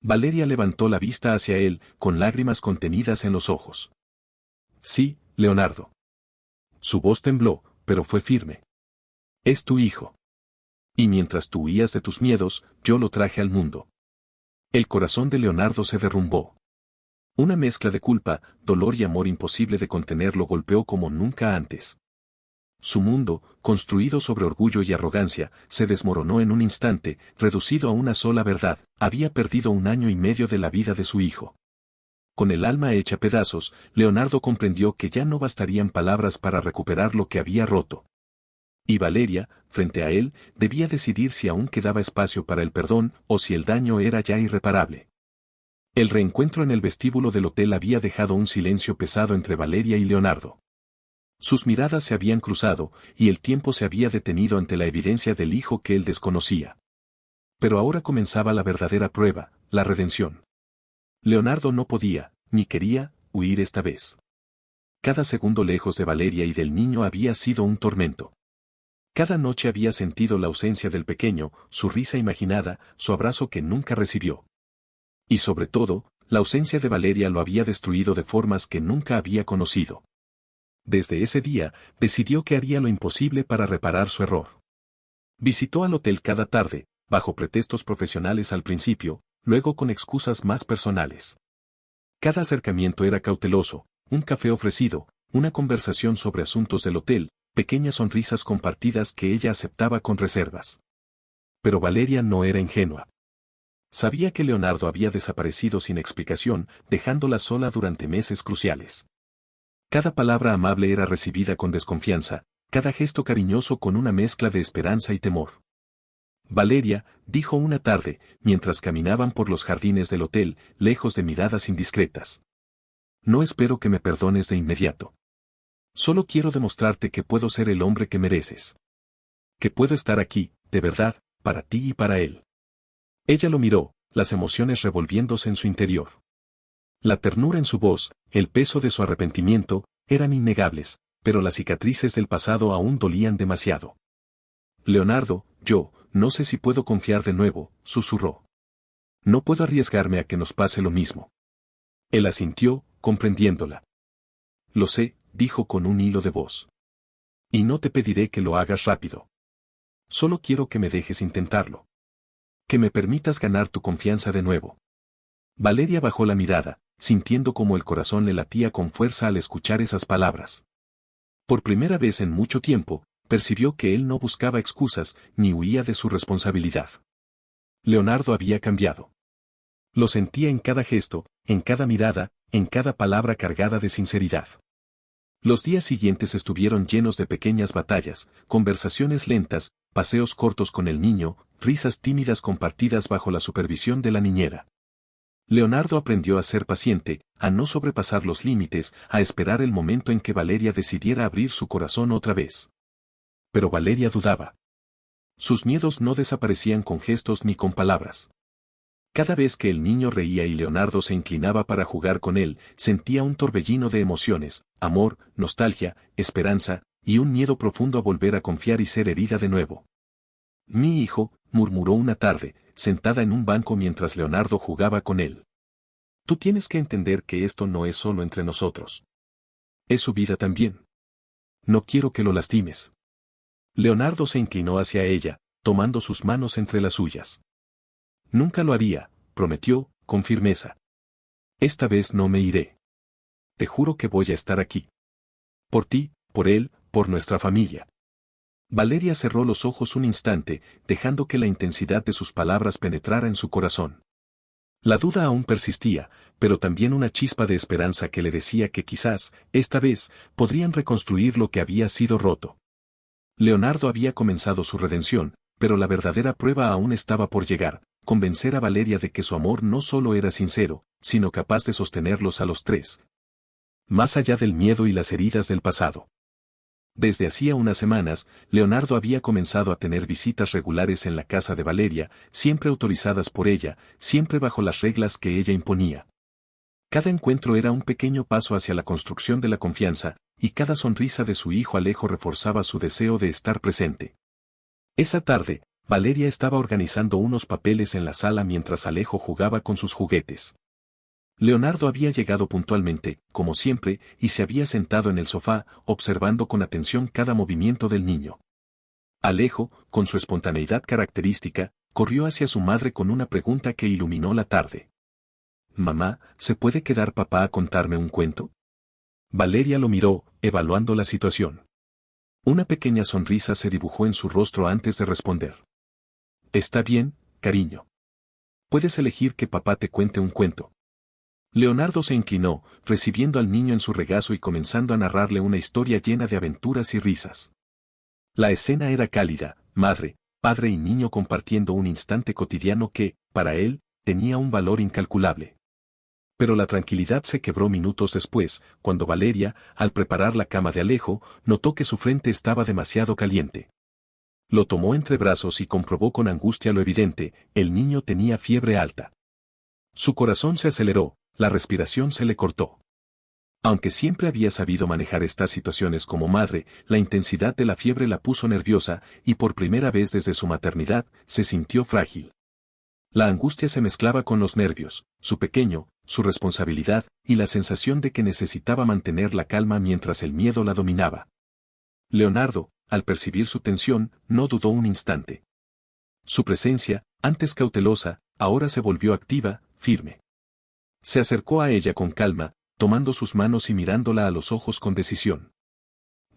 Valeria levantó la vista hacia él, con lágrimas contenidas en los ojos. «Sí, Leonardo. Su voz tembló, pero fue firme. Es tu hijo. Y mientras tú huías de tus miedos, yo lo traje al mundo. El corazón de Leonardo se derrumbó. Una mezcla de culpa, dolor y amor imposible de contener lo golpeó como nunca antes. Su mundo, construido sobre orgullo y arrogancia, se desmoronó en un instante, reducido a una sola verdad: había perdido 1 año y medio de la vida de su hijo. Con el alma hecha pedazos, Leonardo comprendió que ya no bastarían palabras para recuperar lo que había roto. Y Valeria, frente a él, debía decidir si aún quedaba espacio para el perdón o si el daño era ya irreparable. El reencuentro en el vestíbulo del hotel había dejado un silencio pesado entre Valeria y Leonardo. Sus miradas se habían cruzado, y el tiempo se había detenido ante la evidencia del hijo que él desconocía. Pero ahora comenzaba la verdadera prueba, la redención. Leonardo no podía, ni quería, huir esta vez. Cada segundo lejos de Valeria y del niño había sido un tormento. Cada noche había sentido la ausencia del pequeño, su risa imaginada, su abrazo que nunca recibió. Y sobre todo, la ausencia de Valeria lo había destruido de formas que nunca había conocido. Desde ese día, decidió que haría lo imposible para reparar su error. Visitó al hotel cada tarde, bajo pretextos profesionales al principio, luego con excusas más personales. Cada acercamiento era cauteloso: un café ofrecido, una conversación sobre asuntos del hotel, pequeñas sonrisas compartidas que ella aceptaba con reservas. Pero Valeria no era ingenua. Sabía que Leonardo había desaparecido sin explicación, dejándola sola durante meses cruciales. Cada palabra amable era recibida con desconfianza, cada gesto cariñoso con una mezcla de esperanza y temor. Valeria, dijo una tarde, mientras caminaban por los jardines del hotel, lejos de miradas indiscretas: no espero que me perdones de inmediato. Solo quiero demostrarte que puedo ser el hombre que mereces. Que puedo estar aquí, de verdad, para ti y para él. Ella lo miró, las emociones revolviéndose en su interior. La ternura en su voz, el peso de su arrepentimiento, eran innegables, pero las cicatrices del pasado aún dolían demasiado. Leonardo, yo, no sé si puedo confiar de nuevo, susurró. No puedo arriesgarme a que nos pase lo mismo. Él asintió, comprendiéndola. Lo sé, dijo con un hilo de voz. Y no te pediré que lo hagas rápido. Solo quiero que me dejes intentarlo. Que me permitas ganar tu confianza de nuevo. Valeria bajó la mirada, sintiendo como el corazón le latía con fuerza al escuchar esas palabras. Por primera vez en mucho tiempo, percibió que él no buscaba excusas, ni huía de su responsabilidad. Leonardo había cambiado. Lo sentía en cada gesto, en cada mirada, en cada palabra cargada de sinceridad. Los días siguientes estuvieron llenos de pequeñas batallas, conversaciones lentas, paseos cortos con el niño, risas tímidas compartidas bajo la supervisión de la niñera. Leonardo aprendió a ser paciente, a no sobrepasar los límites, a esperar el momento en que Valeria decidiera abrir su corazón otra vez. Pero Valeria dudaba. Sus miedos no desaparecían con gestos ni con palabras. Cada vez que el niño reía y Leonardo se inclinaba para jugar con él, sentía un torbellino de emociones: amor, nostalgia, esperanza, y un miedo profundo a volver a confiar y ser herida de nuevo. Mi hijo, murmuró una tarde, sentada en un banco mientras Leonardo jugaba con él. Tú tienes que entender que esto no es solo entre nosotros. Es su vida también. No quiero que lo lastimes. Leonardo se inclinó hacia ella, tomando sus manos entre las suyas. Nunca lo haría, prometió, con firmeza. Esta vez no me iré. Te juro que voy a estar aquí. Por ti, por él, por nuestra familia. Valeria cerró los ojos un instante, dejando que la intensidad de sus palabras penetrara en su corazón. La duda aún persistía, pero también una chispa de esperanza que le decía que quizás, esta vez, podrían reconstruir lo que había sido roto. Leonardo había comenzado su redención, pero la verdadera prueba aún estaba por llegar: convencer a Valeria de que su amor no solo era sincero, sino capaz de sostenerlos a los tres. Más allá del miedo y las heridas del pasado. Desde hacía unas semanas, Leonardo había comenzado a tener visitas regulares en la casa de Valeria, siempre autorizadas por ella, siempre bajo las reglas que ella imponía. Cada encuentro era un pequeño paso hacia la construcción de la confianza, y cada sonrisa de su hijo Alejo reforzaba su deseo de estar presente. Esa tarde, Valeria estaba organizando unos papeles en la sala mientras Alejo jugaba con sus juguetes. Leonardo había llegado puntualmente, como siempre, y se había sentado en el sofá, observando con atención cada movimiento del niño. Alejo, con su espontaneidad característica, corrió hacia su madre con una pregunta que iluminó la tarde. «Mamá, ¿se puede quedar papá a contarme un cuento?» Valeria lo miró, evaluando la situación. Una pequeña sonrisa se dibujó en su rostro antes de responder. «Está bien, cariño. Puedes elegir que papá te cuente un cuento». Leonardo se inclinó, recibiendo al niño en su regazo y comenzando a narrarle una historia llena de aventuras y risas. La escena era cálida, madre, padre y niño compartiendo un instante cotidiano que, para él, tenía un valor incalculable. Pero la tranquilidad se quebró minutos después, cuando Valeria, al preparar la cama de Alejo, notó que su frente estaba demasiado caliente. Lo tomó entre brazos y comprobó con angustia lo evidente: el niño tenía fiebre alta. Su corazón se aceleró, la respiración se le cortó. Aunque siempre había sabido manejar estas situaciones como madre, la intensidad de la fiebre la puso nerviosa, y por primera vez desde su maternidad, se sintió frágil. La angustia se mezclaba con los nervios, su pequeño, su responsabilidad, y la sensación de que necesitaba mantener la calma mientras el miedo la dominaba. Leonardo, al percibir su tensión, no dudó un instante. Su presencia, antes cautelosa, ahora se volvió activa, firme. Se acercó a ella con calma, tomando sus manos y mirándola a los ojos con decisión.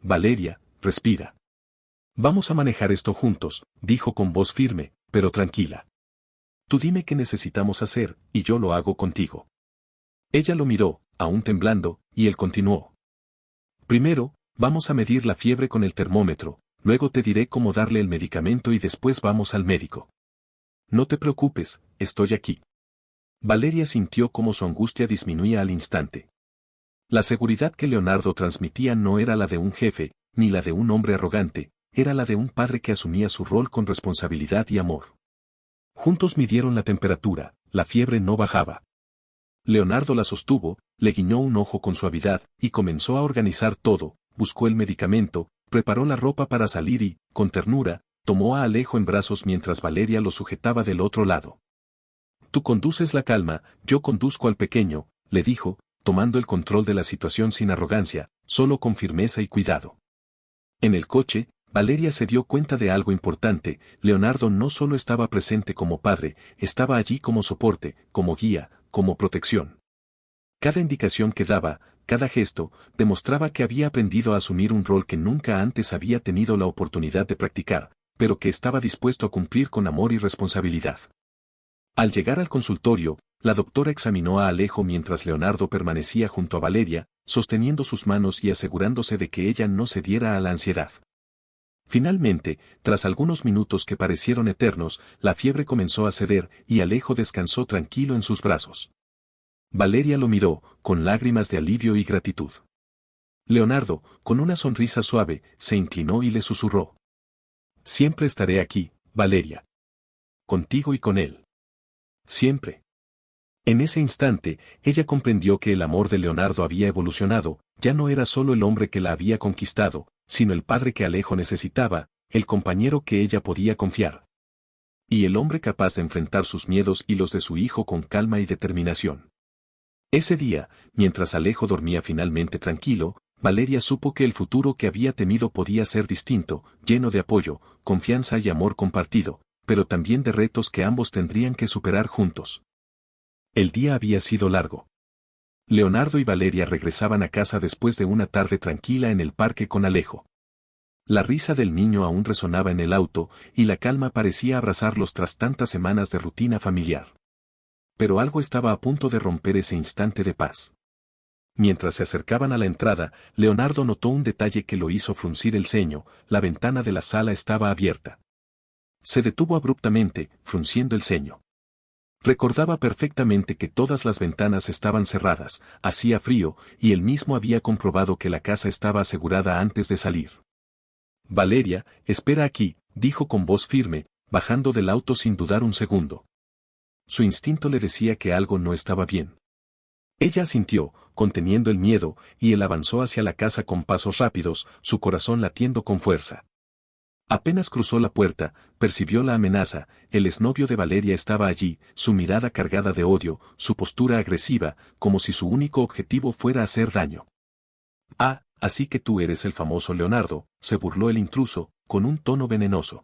«Valeria, respira. Vamos a manejar esto juntos», dijo con voz firme, pero tranquila. «Tú dime qué necesitamos hacer, y yo lo hago contigo». Ella lo miró, aún temblando, y él continuó. «Primero, vamos a medir la fiebre con el termómetro, luego te diré cómo darle el medicamento y después vamos al médico. No te preocupes, estoy aquí». Valeria sintió cómo su angustia disminuía al instante. La seguridad que Leonardo transmitía no era la de un jefe, ni la de un hombre arrogante, era la de un padre que asumía su rol con responsabilidad y amor. Juntos midieron la temperatura, la fiebre no bajaba. Leonardo la sostuvo, le guiñó un ojo con suavidad, y comenzó a organizar todo: buscó el medicamento, preparó la ropa para salir y, con ternura, tomó a Alejo en brazos mientras Valeria lo sujetaba del otro lado. «Tú conduces la calma, yo conduzco al pequeño», le dijo, tomando el control de la situación sin arrogancia, solo con firmeza y cuidado. En el coche, Valeria se dio cuenta de algo importante: Leonardo no solo estaba presente como padre, estaba allí como soporte, como guía, como protección. Cada indicación que daba, cada gesto, demostraba que había aprendido a asumir un rol que nunca antes había tenido la oportunidad de practicar, pero que estaba dispuesto a cumplir con amor y responsabilidad. Al llegar al consultorio, la doctora examinó a Alejo mientras Leonardo permanecía junto a Valeria, sosteniendo sus manos y asegurándose de que ella no cediera a la ansiedad. Finalmente, tras algunos minutos que parecieron eternos, la fiebre comenzó a ceder, y Alejo descansó tranquilo en sus brazos. Valeria lo miró, con lágrimas de alivio y gratitud. Leonardo, con una sonrisa suave, se inclinó y le susurró: «Siempre estaré aquí, Valeria. Contigo y con él. Siempre». En ese instante, ella comprendió que el amor de Leonardo había evolucionado, ya no era solo el hombre que la había conquistado, sino el padre que Alejo necesitaba, el compañero que ella podía confiar. Y el hombre capaz de enfrentar sus miedos y los de su hijo con calma y determinación. Ese día, mientras Alejo dormía finalmente tranquilo, Valeria supo que el futuro que había temido podía ser distinto, lleno de apoyo, confianza y amor compartido, pero también de retos que ambos tendrían que superar juntos. El día había sido largo. Leonardo y Valeria regresaban a casa después de una tarde tranquila en el parque con Alejo. La risa del niño aún resonaba en el auto, y la calma parecía abrazarlos tras tantas semanas de rutina familiar. Pero algo estaba a punto de romper ese instante de paz. Mientras se acercaban a la entrada, Leonardo notó un detalle que lo hizo fruncir el ceño: la ventana de la sala estaba abierta. Se detuvo abruptamente, frunciendo el ceño. Recordaba perfectamente que todas las ventanas estaban cerradas, hacía frío, y él mismo había comprobado que la casa estaba asegurada antes de salir. «Valeria, espera aquí», dijo con voz firme, bajando del auto sin dudar un segundo. Su instinto le decía que algo no estaba bien. Ella asintió, conteniendo el miedo, y él avanzó hacia la casa con pasos rápidos, su corazón latiendo con fuerza. Apenas cruzó la puerta, percibió la amenaza, el exnovio de Valeria estaba allí, su mirada cargada de odio, su postura agresiva, como si su único objetivo fuera hacer daño. Ah, así que tú eres el famoso Leonardo, se burló el intruso, con un tono venenoso.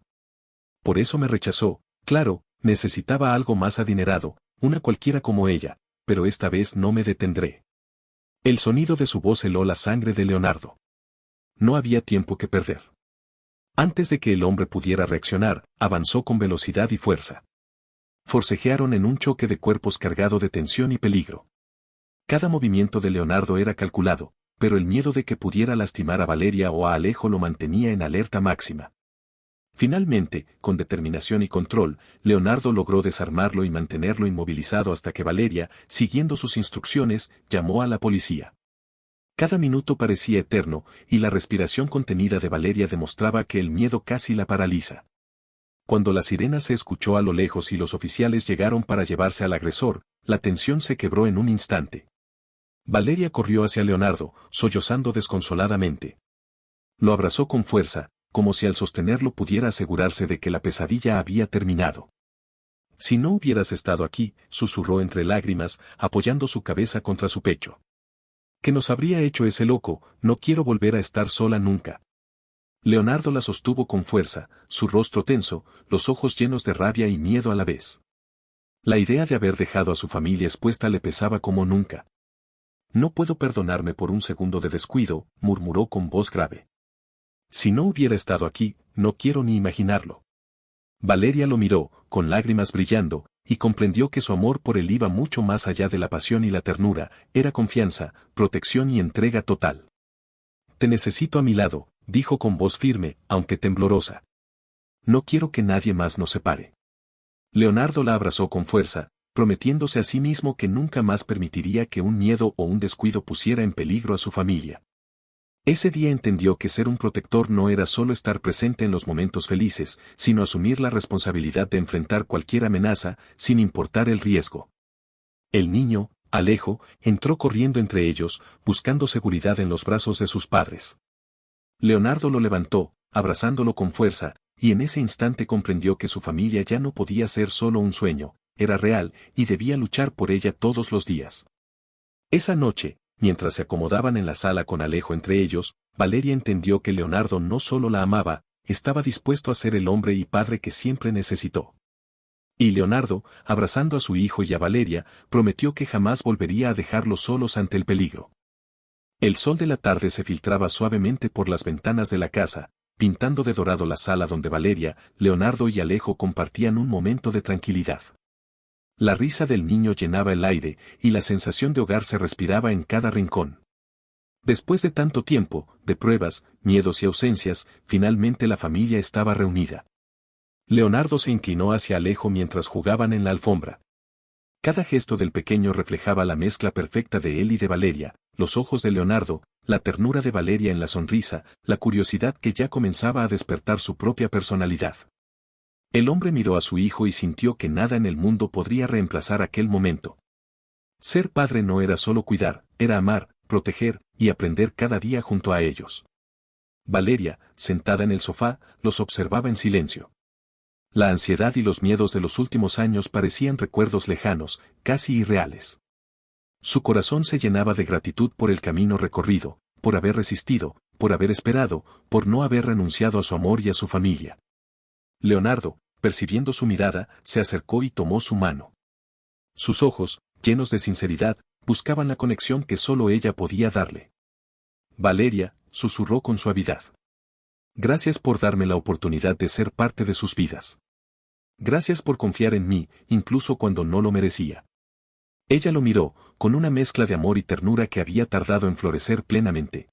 Por eso me rechazó, claro, necesitaba algo más adinerado, una cualquiera como ella, pero esta vez no me detendré. El sonido de su voz heló la sangre de Leonardo. No había tiempo que perder. Antes de que el hombre pudiera reaccionar, avanzó con velocidad y fuerza. Forcejearon en un choque de cuerpos cargado de tensión y peligro. Cada movimiento de Leonardo era calculado, pero el miedo de que pudiera lastimar a Valeria o a Alejo lo mantenía en alerta máxima. Finalmente, con determinación y control, Leonardo logró desarmarlo y mantenerlo inmovilizado hasta que Valeria, siguiendo sus instrucciones, llamó a la policía. Cada minuto parecía eterno, y la respiración contenida de Valeria demostraba que el miedo casi la paraliza. Cuando la sirena se escuchó a lo lejos y los oficiales llegaron para llevarse al agresor, la tensión se quebró en un instante. Valeria corrió hacia Leonardo, sollozando desconsoladamente. Lo abrazó con fuerza, como si al sostenerlo pudiera asegurarse de que la pesadilla había terminado. Si no hubieras estado aquí, susurró entre lágrimas, apoyando su cabeza contra su pecho. ¿Qué nos habría hecho ese loco? No quiero volver a estar sola nunca. Leonardo la sostuvo con fuerza, su rostro tenso, los ojos llenos de rabia y miedo a la vez. La idea de haber dejado a su familia expuesta le pesaba como nunca. No puedo perdonarme por un segundo de descuido, murmuró con voz grave. Si no hubiera estado aquí, no quiero ni imaginarlo. Valeria lo miró, con lágrimas brillando, y comprendió que su amor por él iba mucho más allá de la pasión y la ternura, era confianza, protección y entrega total. Te necesito a mi lado, dijo con voz firme, aunque temblorosa. No quiero que nadie más nos separe. Leonardo la abrazó con fuerza, prometiéndose a sí mismo que nunca más permitiría que un miedo o un descuido pusiera en peligro a su familia. Ese día entendió que ser un protector no era solo estar presente en los momentos felices, sino asumir la responsabilidad de enfrentar cualquier amenaza, sin importar el riesgo. El niño, Alejo, entró corriendo entre ellos, buscando seguridad en los brazos de sus padres. Leonardo lo levantó, abrazándolo con fuerza, y en ese instante comprendió que su familia ya no podía ser solo un sueño, era real, y debía luchar por ella todos los días. Esa noche, mientras se acomodaban en la sala con Alejo entre ellos, Valeria entendió que Leonardo no solo la amaba, estaba dispuesto a ser el hombre y padre que siempre necesitó. Y Leonardo, abrazando a su hijo y a Valeria, prometió que jamás volvería a dejarlos solos ante el peligro. El sol de la tarde se filtraba suavemente por las ventanas de la casa, pintando de dorado la sala donde Valeria, Leonardo y Alejo compartían un momento de tranquilidad. La risa del niño llenaba el aire, y la sensación de hogar se respiraba en cada rincón. Después de tanto tiempo, de pruebas, miedos y ausencias, finalmente la familia estaba reunida. Leonardo se inclinó hacia Alejo mientras jugaban en la alfombra. Cada gesto del pequeño reflejaba la mezcla perfecta de él y de Valeria, los ojos de Leonardo, la ternura de Valeria en la sonrisa, la curiosidad que ya comenzaba a despertar su propia personalidad. El hombre miró a su hijo y sintió que nada en el mundo podría reemplazar aquel momento. Ser padre no era solo cuidar, era amar, proteger, y aprender cada día junto a ellos. Valeria, sentada en el sofá, los observaba en silencio. La ansiedad y los miedos de los últimos años parecían recuerdos lejanos, casi irreales. Su corazón se llenaba de gratitud por el camino recorrido, por haber resistido, por haber esperado, por no haber renunciado a su amor y a su familia. Leonardo, percibiendo su mirada, se acercó y tomó su mano. Sus ojos, llenos de sinceridad, buscaban la conexión que solo ella podía darle. Valeria, susurró con suavidad. Gracias por darme la oportunidad de ser parte de sus vidas. Gracias por confiar en mí, incluso cuando no lo merecía. Ella lo miró, con una mezcla de amor y ternura que había tardado en florecer plenamente.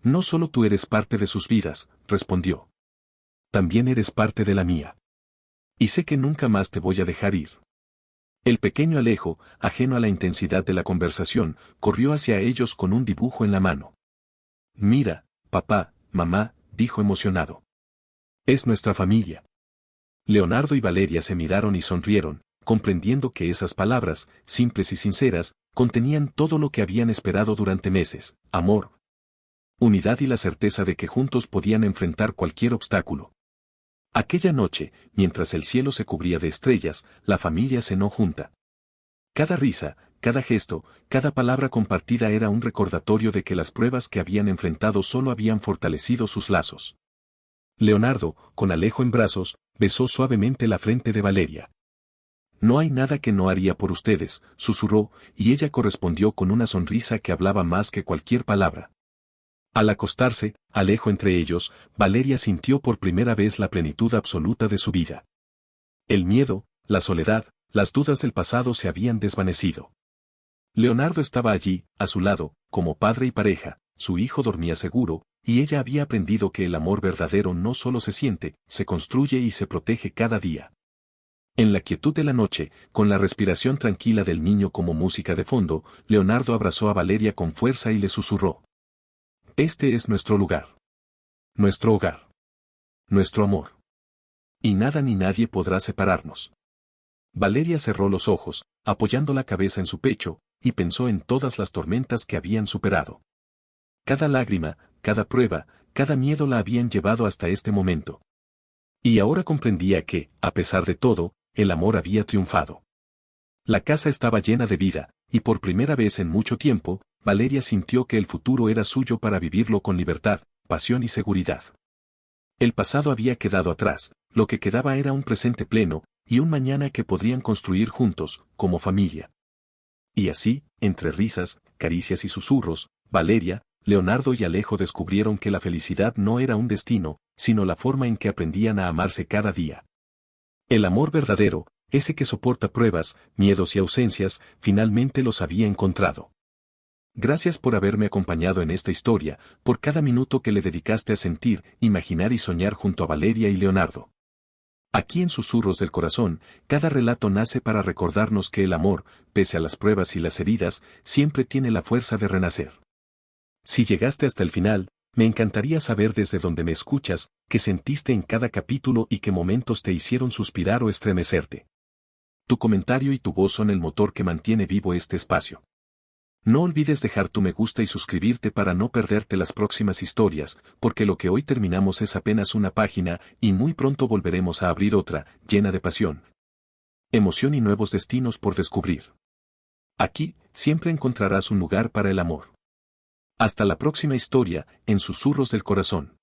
No solo tú eres parte de sus vidas, respondió. También eres parte de la mía. Y sé que nunca más te voy a dejar ir. El pequeño Alejo, ajeno a la intensidad de la conversación, corrió hacia ellos con un dibujo en la mano. Mira, papá, mamá, dijo emocionado. Es nuestra familia. Leonardo y Valeria se miraron y sonrieron, comprendiendo que esas palabras, simples y sinceras, contenían todo lo que habían esperado durante meses: amor, unidad y la certeza de que juntos podían enfrentar cualquier obstáculo. Aquella noche, mientras el cielo se cubría de estrellas, la familia cenó junta. Cada risa, cada gesto, cada palabra compartida era un recordatorio de que las pruebas que habían enfrentado solo habían fortalecido sus lazos. Leonardo, con Alejo en brazos, besó suavemente la frente de Valeria. No hay nada que no haría por ustedes, susurró, y ella correspondió con una sonrisa que hablaba más que cualquier palabra. Al acostarse, Alejo entre ellos, Valeria sintió por primera vez la plenitud absoluta de su vida. El miedo, la soledad, las dudas del pasado se habían desvanecido. Leonardo estaba allí, a su lado, como padre y pareja, su hijo dormía seguro, y ella había aprendido que el amor verdadero no solo se siente, se construye y se protege cada día. En la quietud de la noche, con la respiración tranquila del niño como música de fondo, Leonardo abrazó a Valeria con fuerza y le susurró. Este es nuestro lugar. Nuestro hogar. Nuestro amor. Y nada ni nadie podrá separarnos. Valeria cerró los ojos, apoyando la cabeza en su pecho, y pensó en todas las tormentas que habían superado. Cada lágrima, cada prueba, cada miedo la habían llevado hasta este momento. Y ahora comprendía que, a pesar de todo, el amor había triunfado. La casa estaba llena de vida, y por primera vez en mucho tiempo, Valeria sintió que el futuro era suyo para vivirlo con libertad, pasión y seguridad. El pasado había quedado atrás, lo que quedaba era un presente pleno, y un mañana que podrían construir juntos, como familia. Y así, entre risas, caricias y susurros, Valeria, Leonardo y Alejo descubrieron que la felicidad no era un destino, sino la forma en que aprendían a amarse cada día. El amor verdadero, ese que soporta pruebas, miedos y ausencias, finalmente los había encontrado. Gracias por haberme acompañado en esta historia, por cada minuto que le dedicaste a sentir, imaginar y soñar junto a Valeria y Leonardo. Aquí en Susurros del Corazón, cada relato nace para recordarnos que el amor, pese a las pruebas y las heridas, siempre tiene la fuerza de renacer. Si llegaste hasta el final, me encantaría saber desde dónde me escuchas, qué sentiste en cada capítulo y qué momentos te hicieron suspirar o estremecerte. Tu comentario y tu voz son el motor que mantiene vivo este espacio. No olvides dejar tu me gusta y suscribirte para no perderte las próximas historias, porque lo que hoy terminamos es apenas una página, y muy pronto volveremos a abrir otra, llena de pasión, emoción y nuevos destinos por descubrir. Aquí, siempre encontrarás un lugar para el amor. Hasta la próxima historia, en Susurros del Corazón.